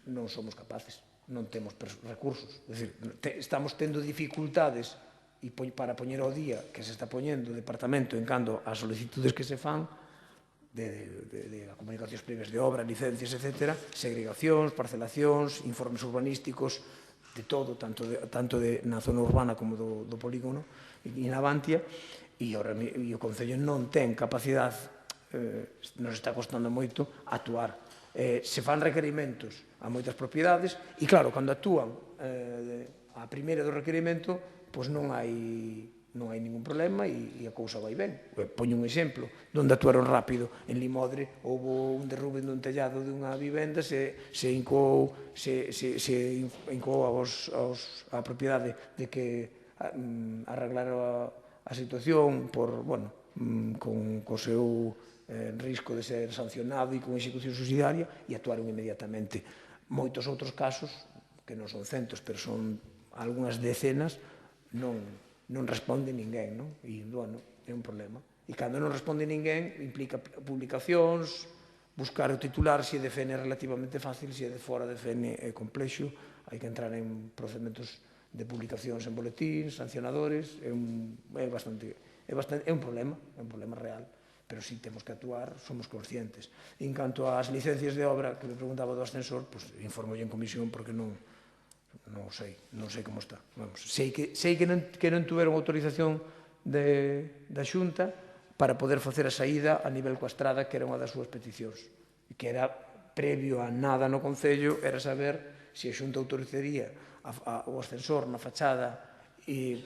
non somos capaces, non temos recursos. É dicir, estamos tendo dificultades e para poñer ao día que se está poñendo o departamento en cando as solicitudes que se fan de comunicacións previas de obra, licencias, etc., segregacións, parcelacións, informes urbanísticos, de todo, tanto na zona urbana como do polígono e na Bantia, e o Concello non ten capacidade, nos está costando moito, actuar. Se fan requerimentos a moitas propiedades e, claro, cando actúan a primeira do requerimento, pois non hai ningún problema e a cousa vai ben. Poño un exemplo, onde actuaron rápido en Limodre, houve un derrube dun tellado dunha vivenda, se incou a propiedade de que arreglara a situación por, con o seu risco de ser sancionado e con execución subsidiaria, e actuaron inmediatamente. Moitos outros casos, que non son centos, pero son algunhas decenas, non responde ninguén, non? E, é un problema. E cando non responde ninguén, implica publicacións, buscar o titular, se é de FEN é relativamente fácil, se é de fora de FEN é complexo, hai que entrar en procedementos de publicacións en boletíns, sancionadores, é un problema real, pero si temos que actuar, somos conscientes. E en canto ás licencias de obra, que me preguntaba do ascensor, informo en comisión porque non sei como está. Sei que non tuveron autorización da Xunta para poder facer a saída a nivel coa estrada, que era unha das súas peticións, e que era previo a nada no Concello, era saber se a Xunta autorizaría o ascensor na fachada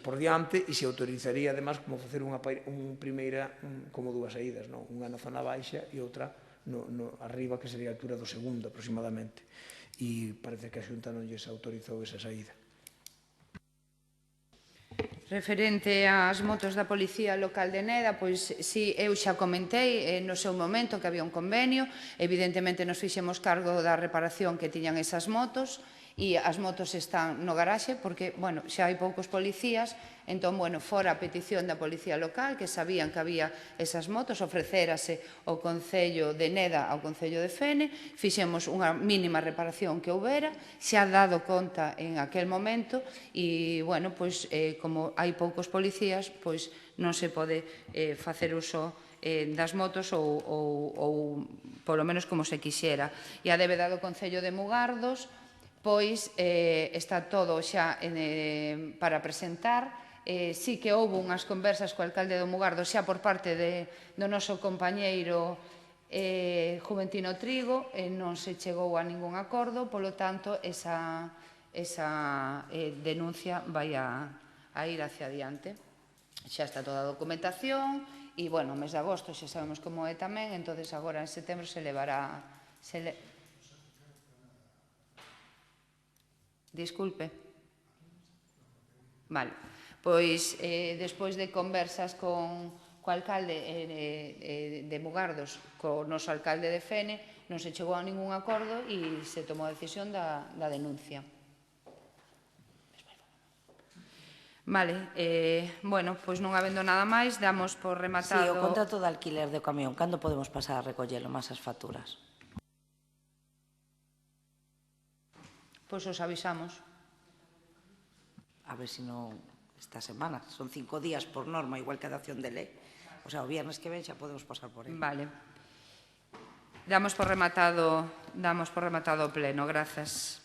por diante e se autorizaría, además, como facer unha primeira, como dúas saídas, unha na zona baixa e outra arriba, que sería a altura do segundo, aproximadamente. E parece que a Xunta non lles autorizou esa saída. Referente ás motos da Policía Local de Neda, pois si, eu xa comentei no seu momento que había un convenio, evidentemente nos fixemos cargo da reparación que tiñan esas motos, e as motos están no garaxe porque, xa hai poucos policías, entón, fora a petición da Policía Local, que sabían que había esas motos, ofrecérase ao Concello de Neda ao Concello de Fene, fixemos unha mínima reparación que houbera, xa dado conta en aquel momento, e, como hai poucos policías, pois non se pode facer uso das motos ou polo menos como se quixera. E a débeda do Concello de Mugardos, pois está todo xa para presentar. Sí que houve unhas conversas co alcalde do Mugardos xa por parte do noso compañeiro Juventino Trigo, non se chegou a ningún acordo, polo tanto, esa denuncia vai a ir hacia adiante. Xa está toda a documentación e, o mes de agosto xa sabemos como é tamén, entón agora en setembro se levará... Disculpe. Vale. Pois, despois de conversas co alcalde de Mugardos, co noso alcalde de Fene, non se chegou a ningún acordo e se tomou a decisión da denuncia. Vale. Pois non habendo nada máis, damos por rematado... Si, o contrato de alquiler de camión, cando podemos pasar a recollelo máis as facturas? Pois os avisamos. A ver se non esta semana. Son 5 días por norma, igual que a dación de lei. O sea, o viernes que ven xa podemos pasar por aí. Vale. Damos por rematado o pleno. Grazas.